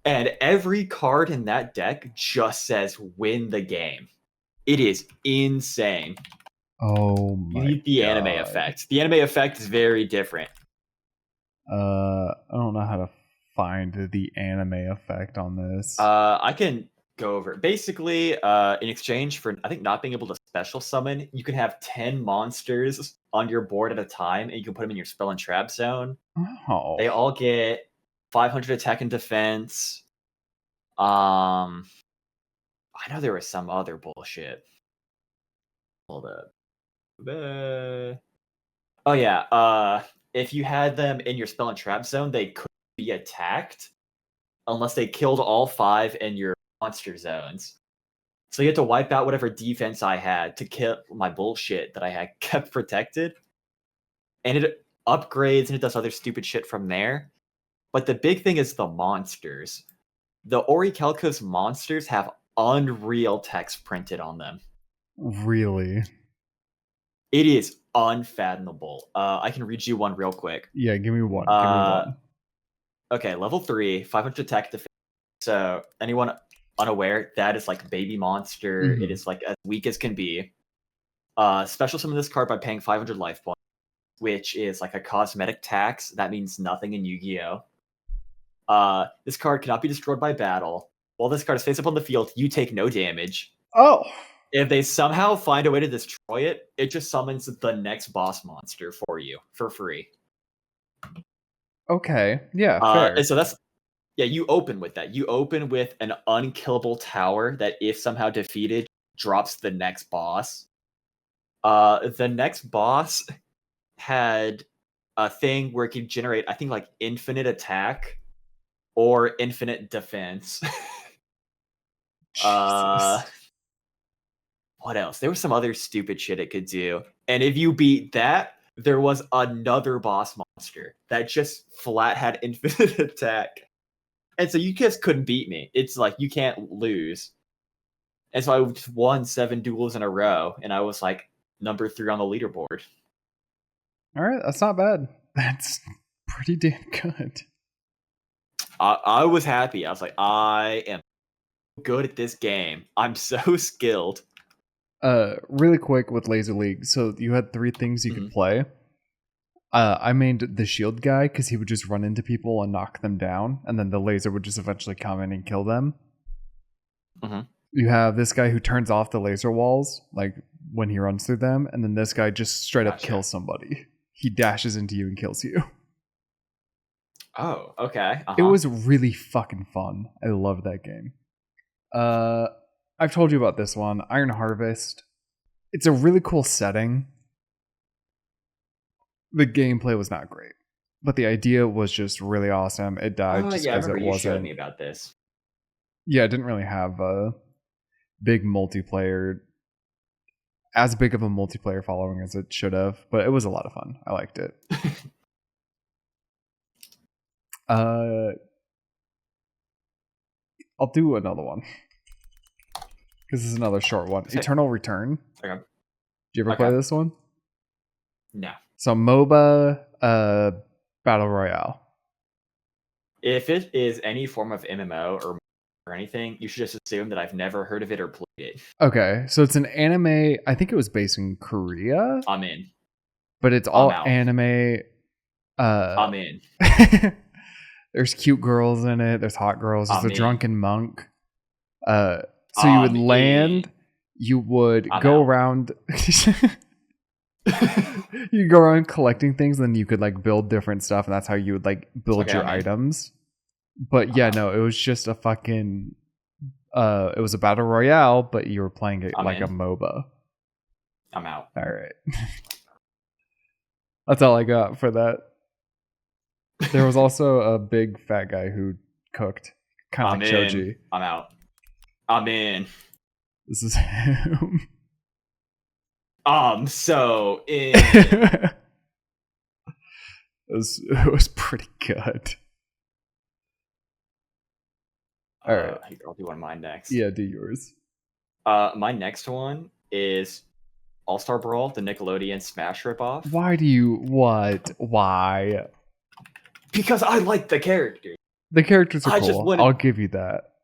A: And every card in that deck just says win the game. It is insane.
B: Oh my
A: You need the
B: God.
A: anime effect. The anime effect is very different.
B: I don't know how to find the anime effect on this.
A: I can go over it. Basically, in exchange for I think not being able to special summon, you can have 10 monsters on your board at a time, and you can put them in your spell and trap zone.
B: Oh.
A: They all get 500 attack and defense. I know there was some other bullshit. Hold up. Oh yeah. If you had them in your spell and trap zone, they could be attacked unless they killed all 5 in your monster zones. So you had to wipe out whatever defense I had to kill my bullshit that I had kept protected. And it upgrades and it does other stupid shit from there. But the big thing is the monsters. The Orichalcos monsters have unreal text printed on them.
B: Really?
A: It is unfathomable. I can read you one real quick.
B: Yeah, give me one.
A: Okay, level 3, 500 attack defense. So anyone unaware, that is like baby monster. It is like as weak as can be. Special summon this card by paying 500 life points, which is like a cosmetic tax. That means nothing in Yu-Gi-Oh! This card cannot be destroyed by battle. While this card is face up on the field, you take no damage.
B: Oh.
A: If they somehow find a way to destroy it, it just summons the next boss monster for you for free.
B: Okay. Yeah, fair.
A: And so that's you open with that. You open with an unkillable tower that, if somehow defeated, drops the next boss. The next boss had a thing where it could generate, I think, like infinite attack or infinite defense.
B: Jesus.
A: What else? There was some other stupid shit it could do. And if you beat that, there was another boss monster that just flat had infinite attack. And so you just couldn't beat me. It's like you can't lose. And so I won 7 duels in a row, and I was like number 3 on the leaderboard.
B: All right, that's not bad. That's pretty damn good.
A: I was happy. I was like, I am good at this game. I'm so skilled.
B: Really quick with Laser League. So you had 3 things you could play. I made the shield guy because he would just run into people and knock them down, and then the laser would just eventually come in and kill them. You have this guy who turns off the laser walls, like when he runs through them, and then this guy just straight up kills somebody. He dashes into you and kills you.
A: Oh, okay.
B: It was really fucking fun. I love that game. I've told you about this one, Iron Harvest. It's a really cool setting. The gameplay was not great, but the idea was just really awesome. It died just because it wasn't.
A: You showed me about this.
B: Yeah, it didn't really have a big multiplayer, as big of a multiplayer following as it should have, but it was a lot of fun. I liked it. I'll do another one because this is another short one. Eternal Return.
A: Okay.
B: Did you ever play this one?
A: No.
B: So MOBA, Battle Royale.
A: If it is any form of MMO or or anything, you should just assume that I've never heard of it or played it.
B: Okay, so it's an anime. I think it was based in Korea,
A: I'm in.
B: but it's
A: I'm
B: all
A: out.
B: anime.
A: I'm in.
B: There's cute girls in it. There's hot girls. There's
A: I'm
B: a
A: in.
B: drunken monk. So you would land. You would go around. You go around collecting things, and then you could like build different stuff, and that's how you would like build your items. But yeah, no, it was just a fucking. It was a battle royale, but you were playing it like a MOBA.
A: I'm out.
B: All right. That's all I got for that. There was also a big fat guy who cooked, kind of like Choji.
A: I'm out. I'm in.
B: This is him.
A: So in.
B: It was pretty good. All right.
A: I'll do one of mine next.
B: Yeah, do yours.
A: My next one is All-Star Brawl, the Nickelodeon Smash ripoff.
B: Why do you... What? Why?
A: Because I like the characters.
B: The characters are cool. I'll give you that.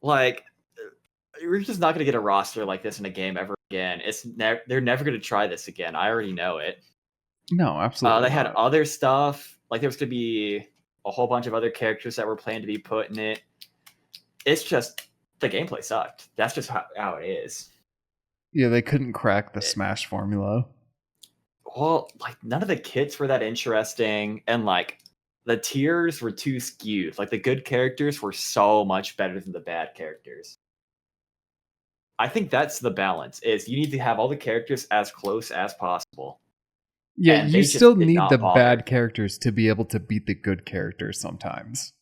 A: Like, we're just not going to get a roster like this in a game ever again. They're never going to try this again. I already know it.
B: No, absolutely
A: They had other stuff. Like, there was going to be a whole bunch of other characters that were planned to be put in it. It's just, the gameplay sucked. That's just how it is.
B: Yeah, they couldn't crack the Smash formula.
A: Well, like, none of the kits were that interesting, and, like, the tiers were too skewed. Like, the good characters were so much better than the bad characters. I think that's the balance, is you need to have all the characters as close as possible.
B: Yeah, you still need the bad characters to be able to beat the good characters sometimes.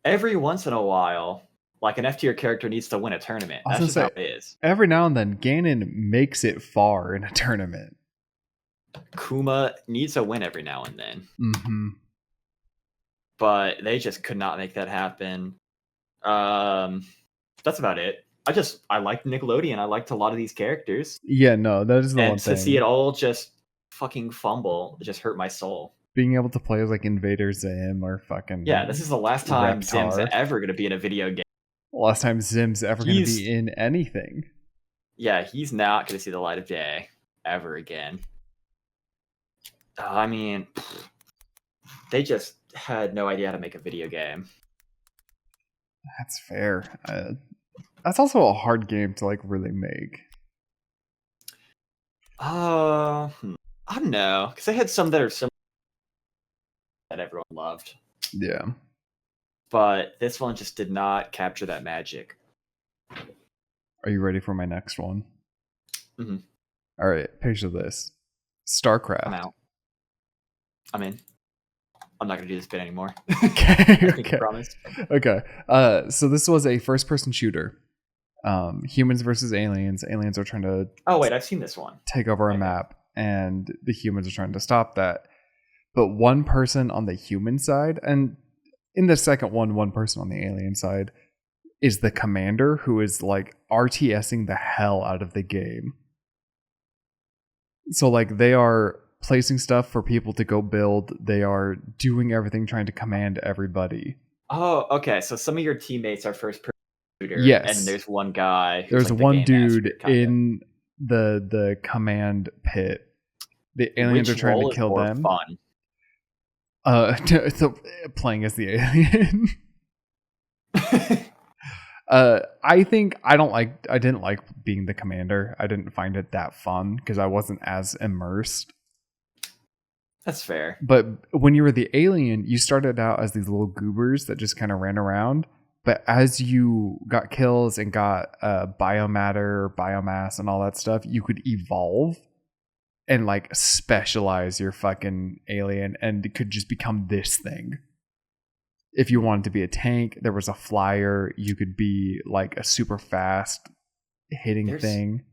A: Every once in a while, like an F-tier character needs to win a tournament. That's just how it is.
B: Every now and then, Ganon makes it far in a tournament.
A: Kuma needs to win every now and then.
B: Mm-hmm.
A: But they just could not make that happen. That's about it. I liked Nickelodeon. I liked a lot of these characters.
B: Yeah, no, that is the one thing.
A: And to see it all just fucking fumble, it just hurt my soul.
B: Being able to play as like Invader Zim or fucking...
A: Yeah, this is the last time Zim's ever going to be in a video game.
B: Last time Zim's ever going to be in anything.
A: Yeah, he's not going to see the light of day ever again. I mean, they just had no idea how to make a video game.
B: That's fair. That's also a hard game to like really make.
A: I don't know, because they had some that are similar that everyone loved.
B: Yeah.
A: But this one just did not capture that magic.
B: Are you ready for my next one?
A: Mm-hmm.
B: All right, picture this. StarCraft.
A: I'm out. I'm in. I'm not going to do this bit anymore.
B: Okay.
A: I promise.
B: Okay. So this was a first-person shooter. Humans versus aliens. Aliens are trying to...
A: Oh, wait, I've seen this one.
B: Take over a map, and the humans are trying to stop that. But one person on the human side, and in the second one person on the alien side, is the commander, who is like RTSing the hell out of the game. So like they are placing stuff for people to go build. They are doing everything, trying to command everybody.
A: Oh, okay. So some of your teammates are first-person shooter.
B: Yes.
A: And there's one guy.
B: There's like one dude in the command pit. The aliens are trying to kill them.
A: Fun?
B: Playing as the alien. I didn't like being the commander. I didn't find it that fun because I wasn't as immersed.
A: That's fair.
B: But when you were the alien, you started out as these little goobers that just kind of ran around. But as you got kills and got biomatter, biomass, and all that stuff, you could evolve and like specialize your fucking alien, and it could just become this thing. If you wanted to be a tank, there was a flyer. You could be like a super fast hitting thing.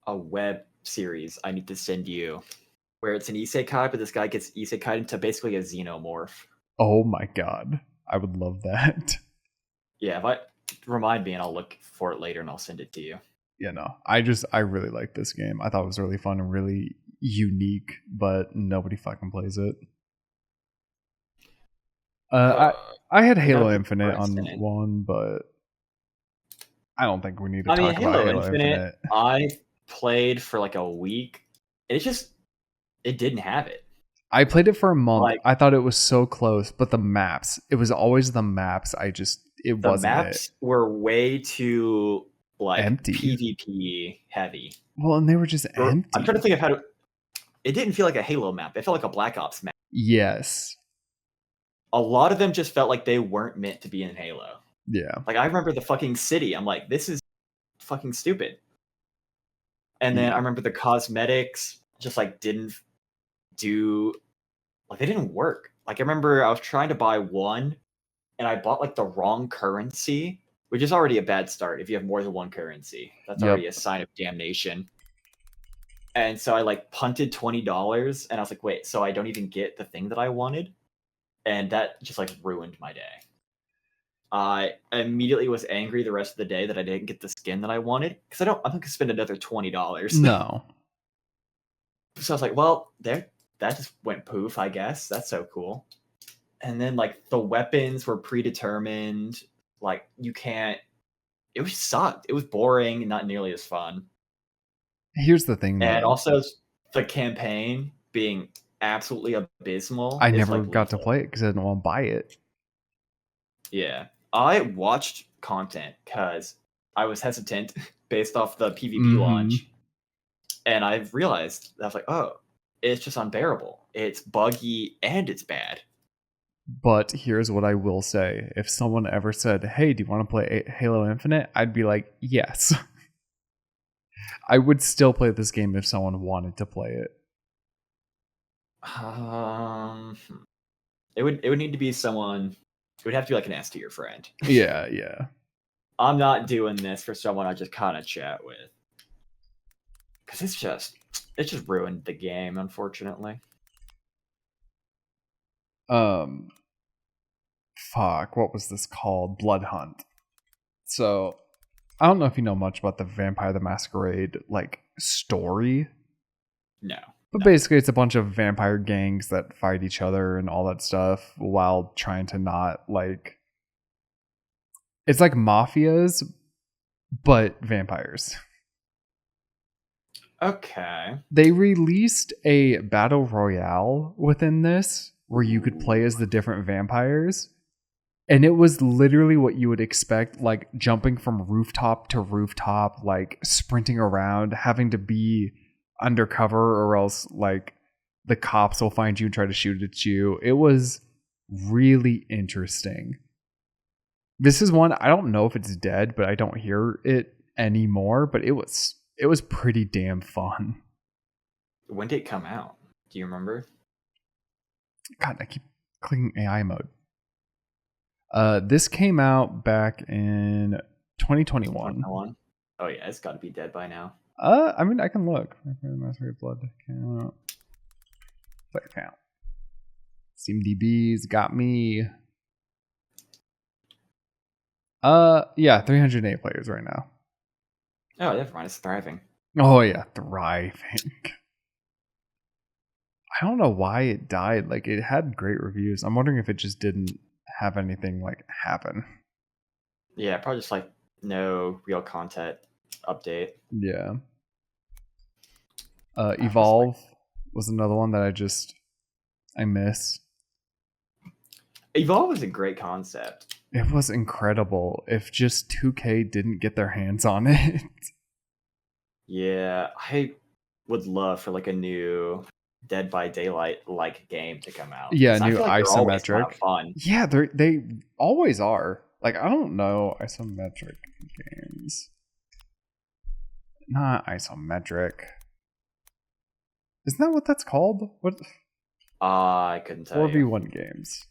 A: A web series I need to send you where it's an isekai, but this guy gets isekai into basically a xenomorph.
B: Oh my god. I would love that.
A: Yeah, remind me and I'll look for it later and I'll send it to you.
B: Yeah, no. I really like this game. I thought it was really fun and really unique, but nobody fucking plays it. Uh, I had
A: Is that a
B: Halo
A: good
B: Infinite on
A: precedent?
B: one, but I don't think we need to
A: I mean,
B: talk about
A: Halo
B: Halo
A: Infinite,
B: Infinite.
A: I played for like a week. It didn't have it.
B: I played it for a month.
A: Like
B: I thought it was so close, but the maps, it was always the maps. It
A: the
B: wasn't it.
A: maps were way too like
B: Empty.
A: PvP heavy.
B: Well, and they were just
A: I'm trying to
B: empty.
A: think of how to. It didn't feel like a Halo map. It felt like a Black Ops map.
B: Yes.
A: A lot of them just felt like they weren't meant to be in Halo.
B: Yeah.
A: Like I remember the fucking city. I'm like, this is fucking stupid. And then I remember the cosmetics just like didn't do like they didn't work. Like I remember I was trying to buy one and I bought like the wrong currency, which is already a bad start if you have more than one currency. That's already
B: Yep.
A: a sign of damnation. And so I like punted $20 and I was like, wait, so I don't even get the thing that I wanted? And that just like ruined my day. I immediately was angry the rest of the day that I didn't get the skin that I wanted because I'm not gonna spend another $20.
B: No.
A: So I was like, well, that just went poof, I guess. That's so cool. And then like the weapons were predetermined. Like you can't. It was sucked. It was boring, not nearly as fun.
B: Here's the thing,
A: And
B: though.
A: also the campaign being absolutely abysmal
B: I
A: is
B: never
A: like
B: got to
A: lethal.
B: play it because I didn't want to buy it.
A: Yeah, I watched content because I was hesitant based off the PvP launch, and I realized I was like, oh, it's just unbearable. It's buggy and it's bad.
B: But here's what I will say. If someone ever said, hey, do you want to play Halo Infinite? I'd be like, yes. I would still play this game if someone wanted to play it.
A: It would need to be someone. It would have to be like an S tier friend.
B: Yeah, yeah.
A: I'm not doing this for someone I just kind of chat with, because it just ruined the game, unfortunately.
B: Fuck, what was this called? Blood Hunt. So, I don't know if you know much about the Vampire the Masquerade like story.
A: No.
B: But basically it's a bunch of vampire gangs that fight each other and all that stuff while trying to not like it's like mafias but vampires.
A: Okay.
B: They released a battle royale within this where you could play as the different vampires. And it was literally what you would expect, like jumping from rooftop to rooftop, like sprinting around, having to be undercover or else like the cops will find you and try to shoot at you. It was really interesting. This is one, I don't know if it's dead, but I don't hear it anymore, but it was pretty damn fun.
A: When did it come out? Do you remember?
B: God, I keep clicking AI mode. This came out back in 2021.
A: Oh yeah, it's got to be dead by now.
B: I mean, I can look. Masquerade Blood count. Player count. SteamDB's got me. Yeah, 308 players right now.
A: Oh, never mind. It's thriving.
B: Oh yeah, thriving. I don't know why it died. Like it had great reviews. I'm wondering if it just didn't have anything like happen.
A: Yeah, probably just like no real content update.
B: Yeah. Evolve was another one that I miss.
A: Evolve was a great concept.
B: It was incredible. If just 2K didn't get their hands on it.
A: Yeah, I would love for like a new Dead by Daylight like game to come out.
B: Yeah,
A: new
B: like isometric.
A: Fun.
B: Yeah, they always are. Like I don't know isometric games. Not isometric. Isn't that what that's called? What?
A: I couldn't tell you.
B: 4v1 games.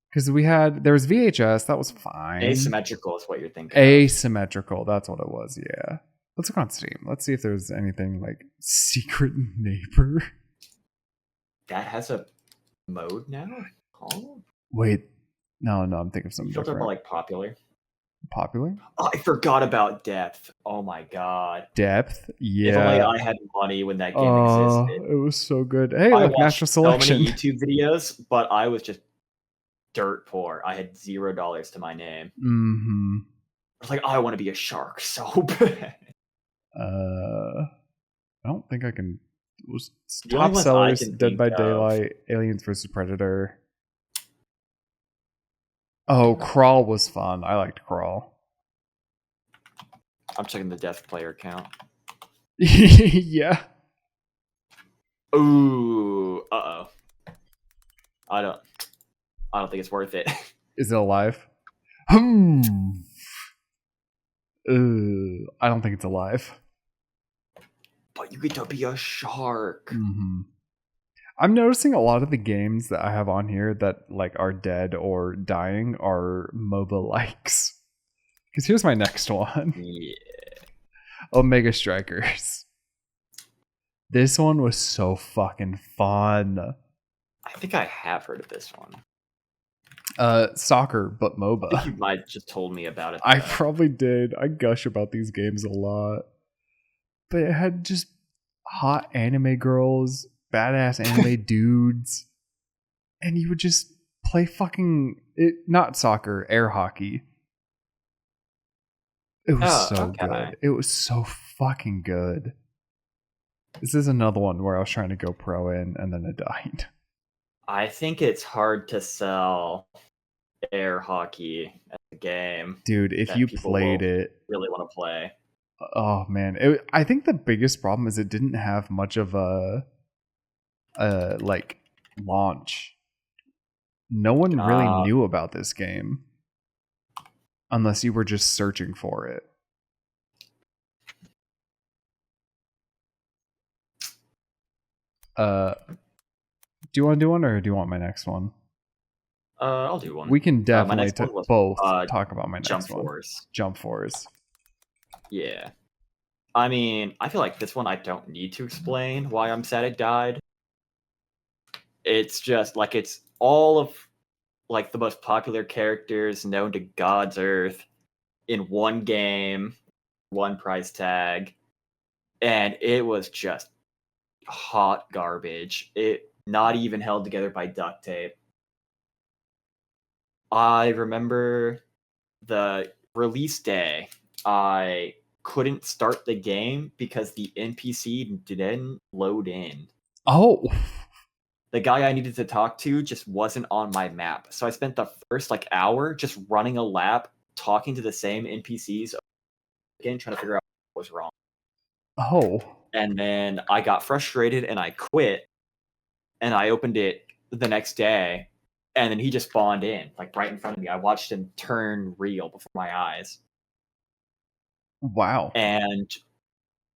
B: Because there was VHS, that was fine.
A: Asymmetrical is what you're thinking.
B: Asymmetrical, that's what it was, yeah. Let's look on Steam. Let's see if there's anything like Secret Neighbor.
A: That has a mode now? Oh?
B: Wait, no, I'm thinking of something
A: Filter
B: different.
A: more like popular.
B: Popular?
A: I forgot about Depth. Oh my god.
B: Depth?
A: If only
B: Yeah.
A: I had money when that game existed.
B: It was so good. Hey,
A: I
B: look, natural
A: watched so many
B: selection.
A: YouTube videos, but I was just dirt poor. I had $0 to my name.
B: Mm-hmm.
A: I was like, I want to be a shark so bad.
B: I don't think I can. Was
A: The only
B: top
A: ones I
B: sellers:
A: can
B: Dead
A: think
B: by
A: of.
B: Daylight, Aliens vs Predator. Oh, Crawl was fun. I liked Crawl.
A: I'm checking the Death player count.
B: Yeah.
A: Ooh, uh-oh. I don't think it's worth it.
B: Is it alive? I don't think it's alive.
A: But you get to be a shark.
B: Mm-hmm. I'm noticing a lot of the games that I have on here that like are dead or dying are MOBA likes. Because here's my next one.
A: Yeah.
B: Omega Strikers. This one was so fucking fun.
A: I think I have heard of this one.
B: Soccer, but
A: I
B: MOBA.
A: think you might just told me about it.
B: I probably did. I gush about these games a lot. But it had just hot anime girls, badass anime dudes, and you would just play fucking not soccer, air hockey. It was so good. It was so fucking good. This is another one where I was trying to go pro in and then it died.
A: I think it's hard to sell air hockey as a game.
B: Dude, if you played it,
A: really want to play.
B: Oh man, I think the biggest problem is it didn't have much of a like launch. No one really knew about this game unless you were just searching for it. Do you want to do one or do you want my next one?
A: I'll do one.
B: We can definitely both talk about my next
A: Jump
B: one.
A: Force.
B: Jump Force.
A: Yeah. I mean, I feel like this one I don't need to explain why I'm sad it died. It's just like it's all of like the most popular characters known to God's Earth in one game, one price tag, and it was just hot garbage. It not even held together by duct tape. I remember the release day. I couldn't start the game because the NPC didn't load in.
B: Oh.
A: The guy I needed to talk to just wasn't on my map. So I spent the first like hour just running a lap, talking to the same NPCs again, trying to figure out what was wrong.
B: Oh.
A: And then I got frustrated and I quit. And I opened it the next day. And then he just spawned in, like right in front of me. I watched him turn real before my eyes.
B: Wow.
A: And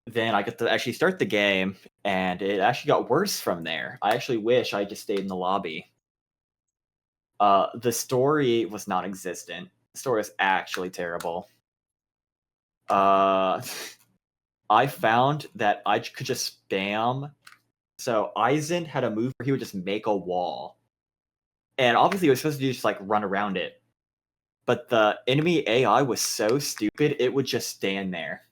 A: then I got to actually start the game, and it actually got worse from there. I actually wish I just stayed in the lobby. The story was non-existent. The story is actually terrible. I found that I could just spam. So Aizen had a move where he would just make a wall. And obviously it was supposed to do just like run around it. But the enemy AI was so stupid, it would just stand there.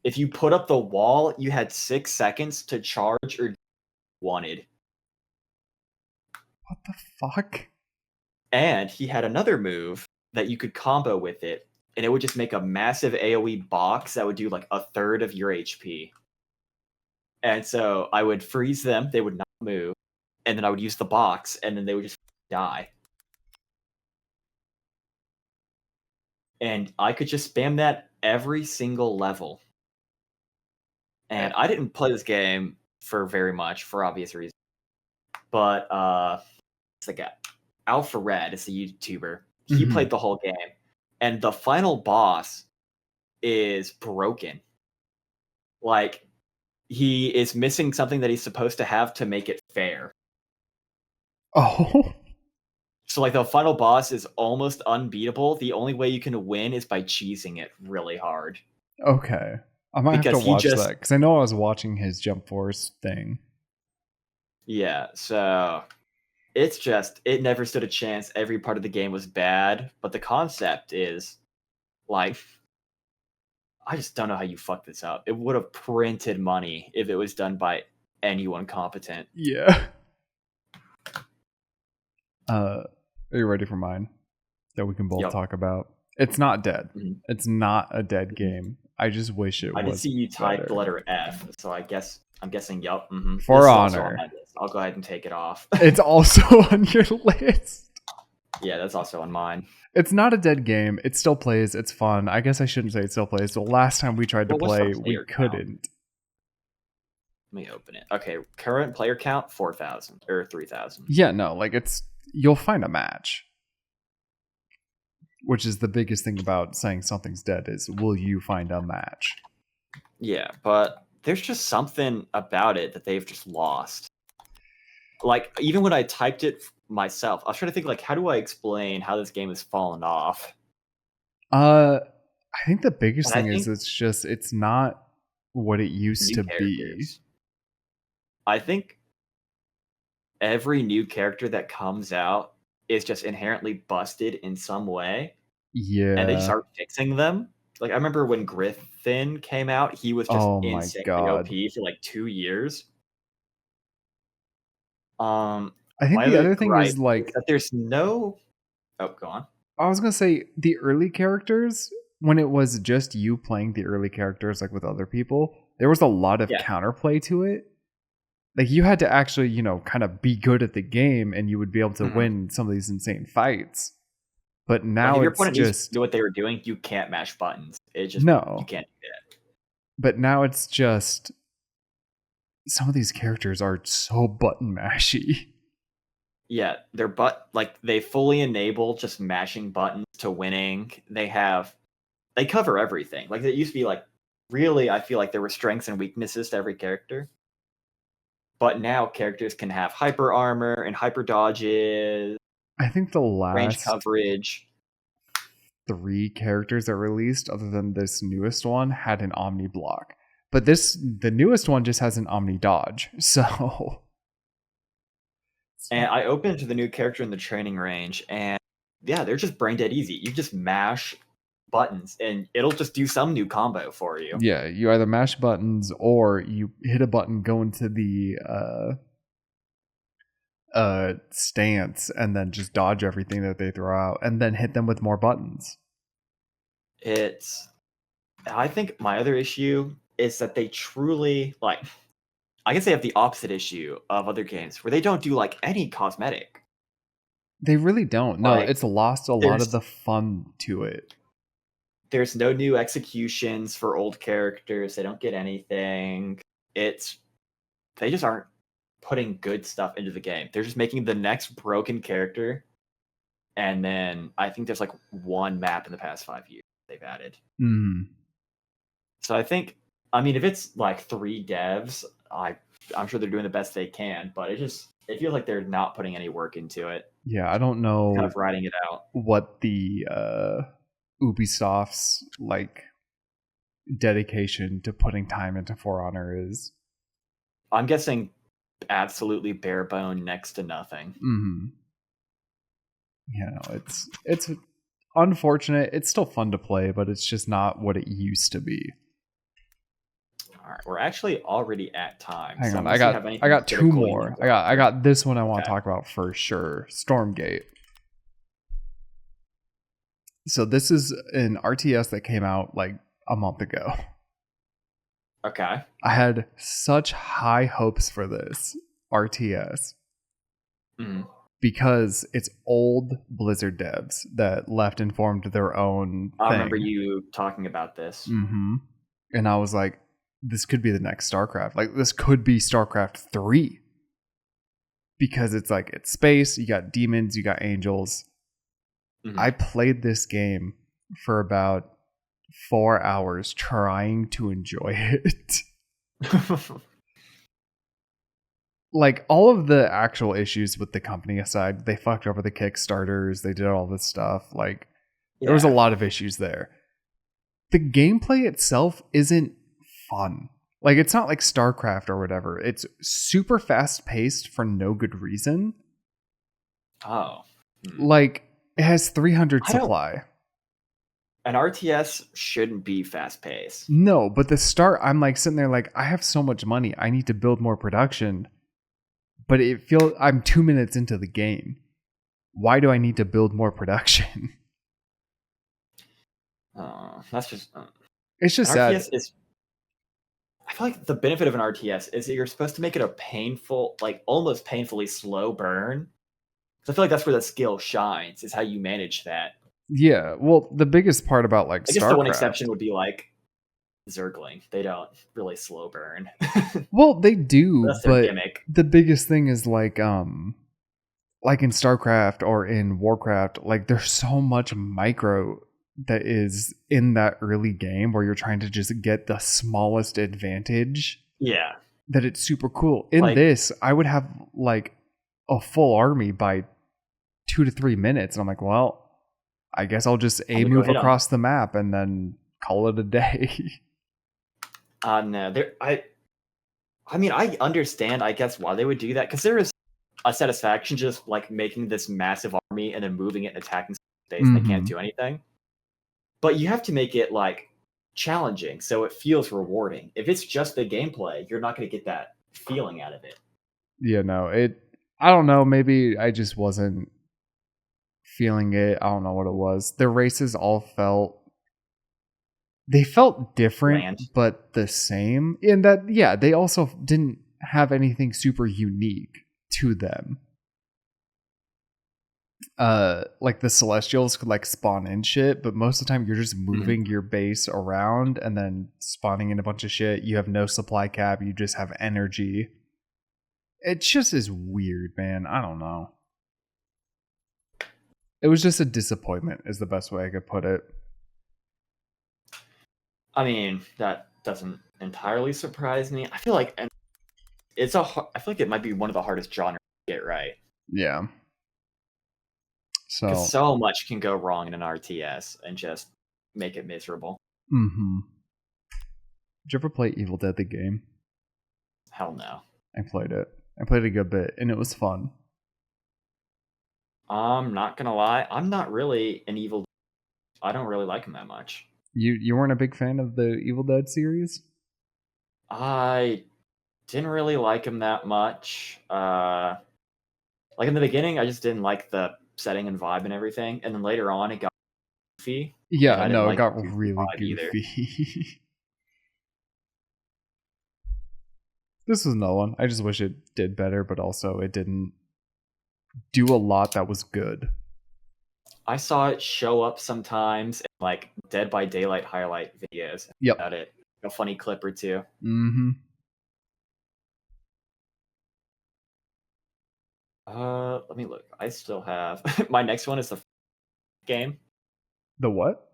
A: If you put up the wall, you had 6 seconds to charge or wanted.
B: What the fuck?
A: And he had another move that you could combo with it, and it would just make a massive AoE box that would do like a third of your HP. And so I would freeze them, they would not move, and then I would use the box, and then they would just die. And I could just spam that every single level. And I didn't play this game for very much, for obvious reasons. But it's like Alpha Red is a YouTuber. He played the whole game. And the final boss is broken. Like, he is missing something that he's supposed to have to make it fair.
B: Oh.
A: So, like, the final boss is almost unbeatable. The only way you can win is by cheesing it really hard.
B: Okay. I might have to watch that, because I know I was watching his Jump Force thing.
A: Yeah, so It's just it never stood a chance. Every part of the game was bad, but the concept is like I just don't know how you fuck this up. It would have printed money if it was done by anyone competent.
B: Yeah. Are you ready for mine? That we can both
A: Yep.
B: talk about. It's not dead.
A: Mhm.
B: It's not a dead
A: Mhm.
B: game. I just wish it
A: I did
B: was
A: see you type the
B: better.
A: letter F, so I'm guessing yup.
B: For
A: This is also on
B: Honor.
A: my list. I'll go ahead and take it off.
B: It's also on your list.
A: Yeah, that's also on mine.
B: It's not a dead game. It still plays. It's fun. I guess I shouldn't say it still plays. The last time we tried to
A: What's the
B: play, we
A: player count?
B: couldn't.
A: Let me open it. Okay, current player count 4,000 or 3,000.
B: Yeah, no, like you'll find a match. Which is the biggest thing about saying something's dead is will you find a match?
A: Yeah, but there's just something about it that they've just lost. Like even when I typed it myself, I was trying to think like how do I explain how this game has fallen off?
B: I think the biggest
A: And I
B: thing is
A: think
B: it's not what it used
A: new
B: to be.
A: characters. I think every new character that comes out is just inherently busted in some way, and they just
B: Yeah.
A: aren't fixing them. Like I remember when Griffin came out, he was just
B: Oh my
A: insanely
B: god.
A: OP for like 2 years.
B: I think
A: My
B: the
A: other
B: other thing
A: gripe
B: is
A: is
B: like
A: that there's no. Oh, go on.
B: I was gonna say the early characters, when it was just you playing the early characters like with other people, there was a lot of
A: Yeah.
B: counterplay to it. Like you had to actually, kind of be good at the game and you would be able to
A: Mhm.
B: win some of these insane fights. But
A: Like
B: now
A: if your
B: it's
A: opponent
B: just
A: knew what they were doing, you can't mash buttons. It just you
B: no.
A: can't do that.
B: But now it's just some of these characters are so button mashy.
A: Yeah, they fully enable just mashing buttons to winning. They cover everything. Like it used to be like really I feel like there were strengths and weaknesses to every character. But now characters can have hyper armor and hyper dodges,
B: I think the
A: range
B: last
A: coverage.
B: 3 characters that released, other than this newest one, had an Omni block. But the newest one just has an Omni dodge. So
A: And I opened to the new character in the training range, and yeah, they're just brain dead easy. You just mash buttons, and it'll just do some new combo for you.
B: yeah, you either mash buttons or you hit a button, go into the stance, and then just dodge everything that they throw out, and then hit them with more buttons.
A: I think my other issue is that they truly like. I guess they have the opposite issue of other games where they don't do like any cosmetic.
B: They really don't. No,
A: Like
B: it's lost a lot of the fun to it.
A: there's no new executions for old characters. They don't get anything. They just aren't putting good stuff into the game. They're just making the next broken character, and then I think there's like one map in the past 5 years they've added.
B: Mm.
A: So I think, I mean, if it's like 3 devs, I'm sure they're doing the best they can, but it feels like they're not putting any work into it.
B: Yeah, I don't know
A: Kind of writing it out.
B: what the Ubisoft's like dedication to putting time into For Honor is.
A: I'm guessing absolutely bare bone, next to nothing.
B: Mm-hmm. Yeah, no, it's unfortunate. It's still fun to play, but it's just not what it used to be.
A: All right, we're actually already at time.
B: Hang
A: so
B: on, I got 2 more. I got this one I want to talk about for sure. Stormgate. So this is an RTS that came out like a month ago.
A: Okay.
B: I had such high hopes for this RTS because it's old Blizzard devs that left and formed their own thing.
A: I remember you talking about this.
B: Mm-hmm. And I was like, this could be the next StarCraft. Like, this could be StarCraft 3. Because it's like, it's space, you got demons, you got angels. Mm-hmm. I played this game for about 4 hours trying to enjoy it. Like, all of the actual issues with the company aside, they fucked over the Kickstarters, they did all this stuff. Like, there was a lot of issues there. The gameplay itself isn't fun. Like, it's not like StarCraft or whatever. It's super fast paced for no good reason.
A: Oh.
B: Like, it has 300
A: I don't.
B: supply.
A: An RTS shouldn't be fast paced.
B: No, but the start, I'm like sitting there like, I have so much money. I need to build more production. But it feels I'm 2 minutes into the game. Why do I need to build more production?
A: That's just
B: It's
A: an
B: just sad.
A: RTS is. I feel like the benefit of an RTS is that you're supposed to make it a painful, like almost painfully slow burn. So I feel like that's where the skill shines, is how you manage that.
B: Yeah, well, the biggest part about like
A: I guess the one
B: StarCraft.
A: exception would be like Zergling. They don't really slow burn.
B: Well, they do,
A: That's their
B: but
A: gimmick.
B: the biggest thing is like in StarCraft or in Warcraft, like there's so much micro that is in that early game where you're trying to just get the smallest advantage
A: Yeah.
B: that it's super cool. In
A: Like,
B: this, I would have like a full army by 2 to 3 minutes. And I'm like, well, I guess I'll just
A: I'm
B: A
A: gonna go
B: move
A: hit them.
B: across the map and then call it a day.
A: No, I mean, I understand, I guess, why they would do that, because there is a satisfaction just like making this massive army and then moving it and attacking space and they can't
B: Mm-hmm.
A: do anything. But you have to make it like challenging so it feels rewarding. If it's just the gameplay, you're not going to get that feeling out of it.
B: Yeah, no, I don't know. Maybe I just wasn't feeling it. I don't know what it was. The races all they felt different,
A: Land.
B: but the same. In that, yeah, they also didn't have anything super unique to them. Like the Celestials could like spawn in shit, but most of the time you're just moving your base around and then spawning in a bunch of shit. You have no supply cap, you just have energy. It just is weird, man. I don't know. It was just a disappointment, is the best way I could put it.
A: I mean, that doesn't entirely surprise me. I feel like I feel like it might be one of the hardest genres to get right.
B: Yeah.
A: Because
B: So,
A: so much can go wrong in an RTS and just make it miserable.
B: mm-hmm. Did you ever play Evil Dead the game?
A: Hell no.
B: I played it. I played a good bit, and it was fun.
A: I'm not gonna lie, I'm not really an evil. I don't really like him that much.
B: You weren't a big fan of the Evil Dead series?
A: I didn't really like him that much. Like in the beginning, I just didn't like the setting and vibe and everything, and then later on, it got goofy, and
B: Yeah,
A: I didn't
B: no, it
A: like
B: got
A: the goofy
B: really
A: vibe either.
B: goofy. This was another one. I just wish it did better, but also it didn't do a lot that was good.
A: I saw it show up sometimes in like Dead by Daylight highlight videos.
B: Yep.
A: About it, a funny clip or two.
B: Mm-hmm.
A: Let me look. I still have my next one is the game,
B: The what?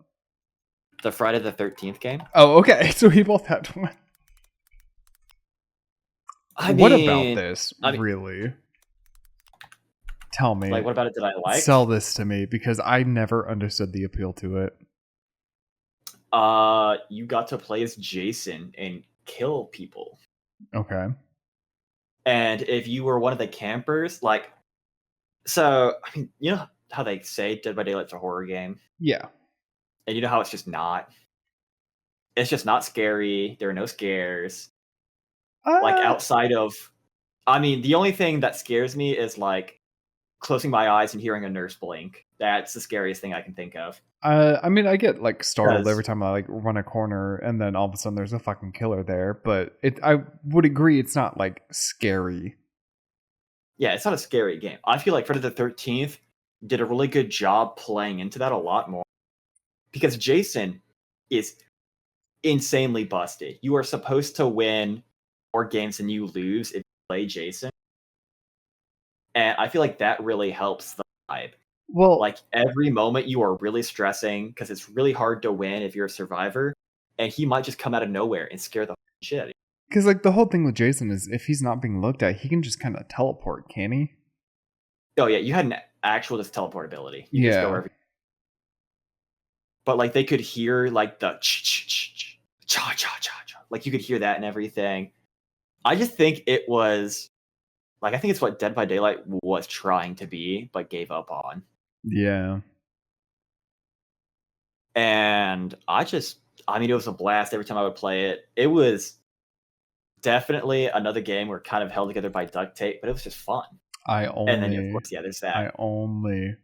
A: the Friday the 13th game.
B: Oh, okay. So we both had one. What about this,
A: I mean,
B: really? Tell me.
A: like, what about it did I like?
B: Sell this to me, because I never understood the appeal to it.
A: You got to play as Jason and kill people.
B: Okay.
A: And if you were one of the campers, like, so I mean, you know how they say Dead by Daylight's a horror game,
B: Yeah.
A: and you know how it's just not. It's just not scary. There are no scares. Like outside of, I mean, the only thing that scares me is like closing my eyes and hearing a nurse blink. That's the scariest thing I can think of.
B: I mean, I get like startled
A: 'Cause-
B: every time I like run a corner and then all of a sudden there's a fucking killer there, but I would agree it's not like scary.
A: Yeah, it's not a scary game. I feel like Friday the 13th did a really good job playing into that a lot more, because Jason is insanely busted. You are supposed to win more games than you lose if you play Jason. And I feel like that really helps the vibe.
B: Well,
A: Like every moment you are really stressing because it's really hard to win if you're a survivor, and he might just come out of nowhere and scare the shit out of you.
B: because like the whole thing with Jason is if he's not being looked at, he can just kind of teleport, can he?
A: Oh yeah, you had an actual just teleport ability. You just go
B: Yeah.
A: wherever. But like they could hear like the cha cha cha cha, like you could hear that and everything. I just think it was Like, I think it's what Dead by Daylight was trying to be, but gave up on.
B: Yeah.
A: And I mean, it was a blast every time I would play it. It was definitely another game where kind of held together by duct tape, but it was just fun. And then, of course, yeah, there's that.
B: I only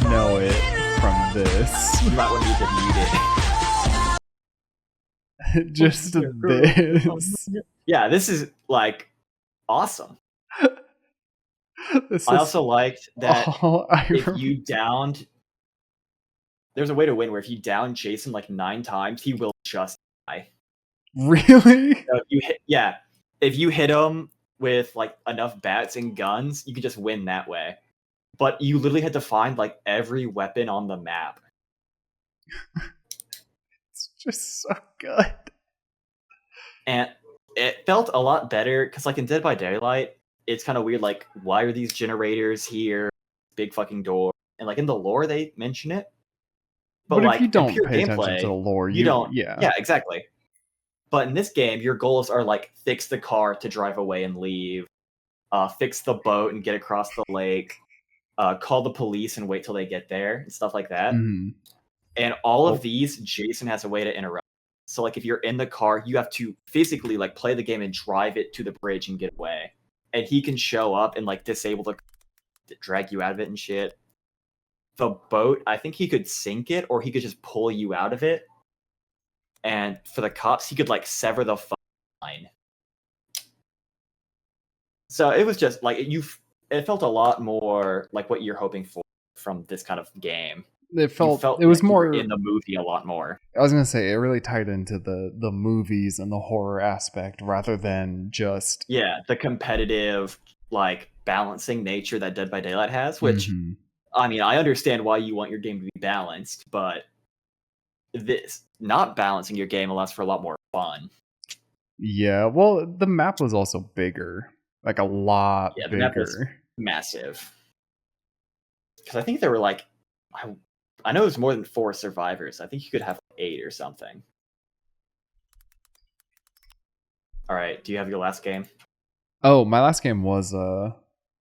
B: know it from this.
A: You might want to mute it.
B: Just this.
A: Yeah, this is like awesome. I also liked that if you downed, there's a way to win where if you down Jason like 9 times, he will just die.
B: Really?
A: So if you hit him with like enough bats and guns, you can just win that way. But you literally had to find like every weapon on the map.
B: It's just so good.
A: And it felt a lot better because like in Dead by Daylight, it's kind of weird. Like, why are these generators here? Big fucking door. And like in the lore, they mention it.
B: But
A: like,
B: if you don't
A: pure
B: pay
A: gameplay,
B: attention to the lore,
A: you don't.
B: Yeah.
A: Yeah, exactly. But in this game, your goals are like fix the car to drive away and leave, fix the boat and get across the lake, call the police and wait till they get there and stuff like that.
B: Mm-hmm.
A: And all of these, Jason has a way to interrupt. So like if you're in the car, you have to physically like play the game and drive it to the bridge and get away. And he can show up and like disable the drag you out of it and shit. The boat, I think he could sink it or he could just pull you out of it. And for the cops, he could like sever the line. So it was just like it felt a lot more like what you're hoping for from this kind of game.
B: It was more
A: in the movie a lot more.
B: I was gonna say it really tied into the movies and the horror aspect rather than just
A: the competitive like balancing nature that Dead by Daylight has, which I mean, I understand why you want your game to be balanced, but this not balancing your game allows for a lot more fun.
B: Yeah, well, the map was also bigger, like a lot bigger. The map was
A: massive. Because I think there were like, I know it was more than 4 survivors. I think you could have 8 or something. All right, do you have your last game?
B: Oh, my last game was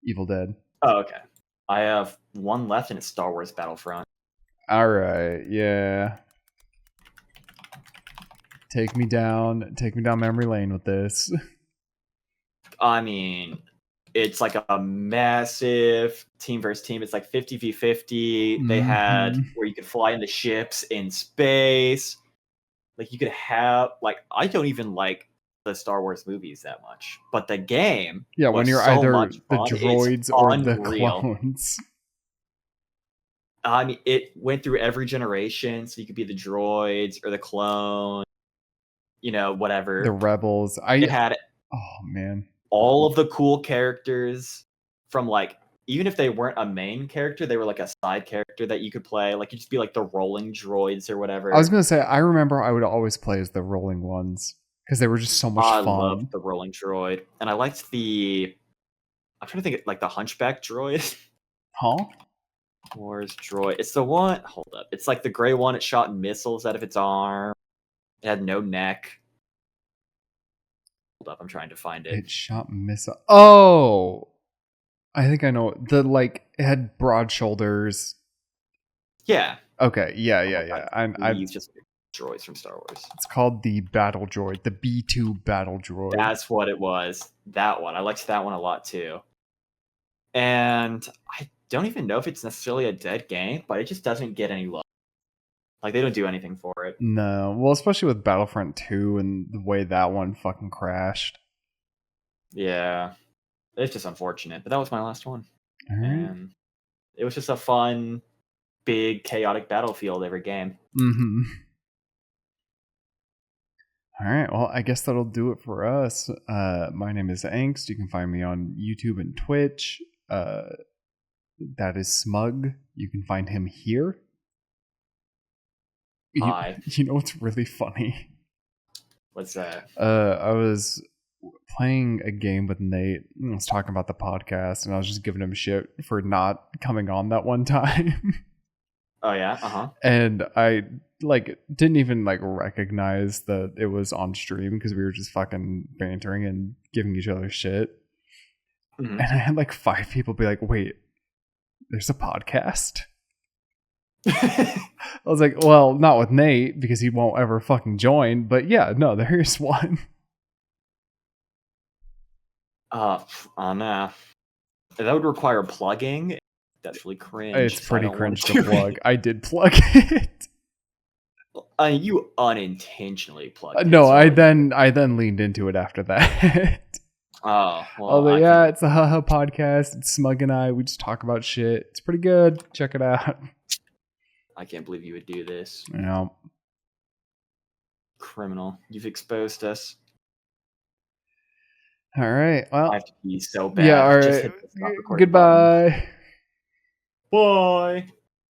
B: Evil Dead.
A: Oh, okay. I have one left, and it's Star Wars Battlefront.
B: All right, yeah. Take me down memory lane with this.
A: I mean, it's like a massive team versus team. It's like 50v50. They had where you could fly in the ships in space. Like you could have like I don't even like the Star Wars movies that much, but the game
B: when you're either the droids or the clones.
A: I mean, it went through every generation, so you could be the droids or the clone, whatever.
B: The rebels.
A: It had all of the cool characters from like, even if they weren't a main character, they were like a side character that you could play. Like, you'd just be like the rolling droids or whatever.
B: I was going to say, I remember I would always play as the rolling ones because they were just so much fun. I loved
A: the rolling droid. And I liked I'm trying to think, like the hunchback droid.
B: Huh?
A: Wars droid. It's the one, hold up. It's like the gray one. It shot missiles out of its arm. It had no neck. Hold up, I'm trying to find it.
B: It shot missile. Oh! I think I know. It had broad shoulders.
A: Yeah.
B: Okay, yeah.
A: I just droids from Star Wars.
B: It's called the Battle Droid, the B2 Battle Droid.
A: That's what it was. That one. I liked that one a lot too. And I don't even know if it's necessarily a dead game, but it just doesn't get any love. Like, they don't do anything for it.
B: No. Well, especially with Battlefront 2 and the way that one fucking crashed.
A: Yeah. It's just unfortunate. But that was my last one.
B: Right.
A: And it was just a fun, big, chaotic battlefield every game.
B: Mm-hmm. All right. Well, I guess that'll do it for us. My name is Angst. You can find me on YouTube and Twitch. That is Smug. You can find him here.
A: Hi.
B: You know what's really funny?
A: What's that?
B: I was playing a game with Nate. I was talking about the podcast, and I was just giving him shit for not coming on that one time.
A: Oh yeah, uh-huh.
B: And I didn't even recognize that it was on stream because we were just fucking bantering and giving each other shit.
A: Mhm.
B: And I had like 5 people be like, wait, there's a podcast? I was like, well, not with Nate because he won't ever fucking join. But yeah, no, there is one.
A: Nah. That would require plugging. That's really cringe.
B: It's
A: So I
B: pretty
A: don't want
B: cringe
A: to
B: to
A: do
B: plug.
A: it.
B: I did plug it.
A: You unintentionally plugged it.
B: No,
A: So
B: I then leaned into it after that.
A: Oh,
B: I
A: well,
B: was like,
A: I
B: yeah,
A: can.
B: it's a haha podcast. It's Smug and I. We just talk about shit. It's pretty good. Check it out.
A: I can't believe you would do this.
B: You know.
A: Criminal. You've exposed us.
B: All right.
A: I
B: Well,
A: have to pee so
B: yeah.
A: bad.
B: All
A: Just
B: right.
A: hit the stop recording button.
B: Goodbye.
A: Bye.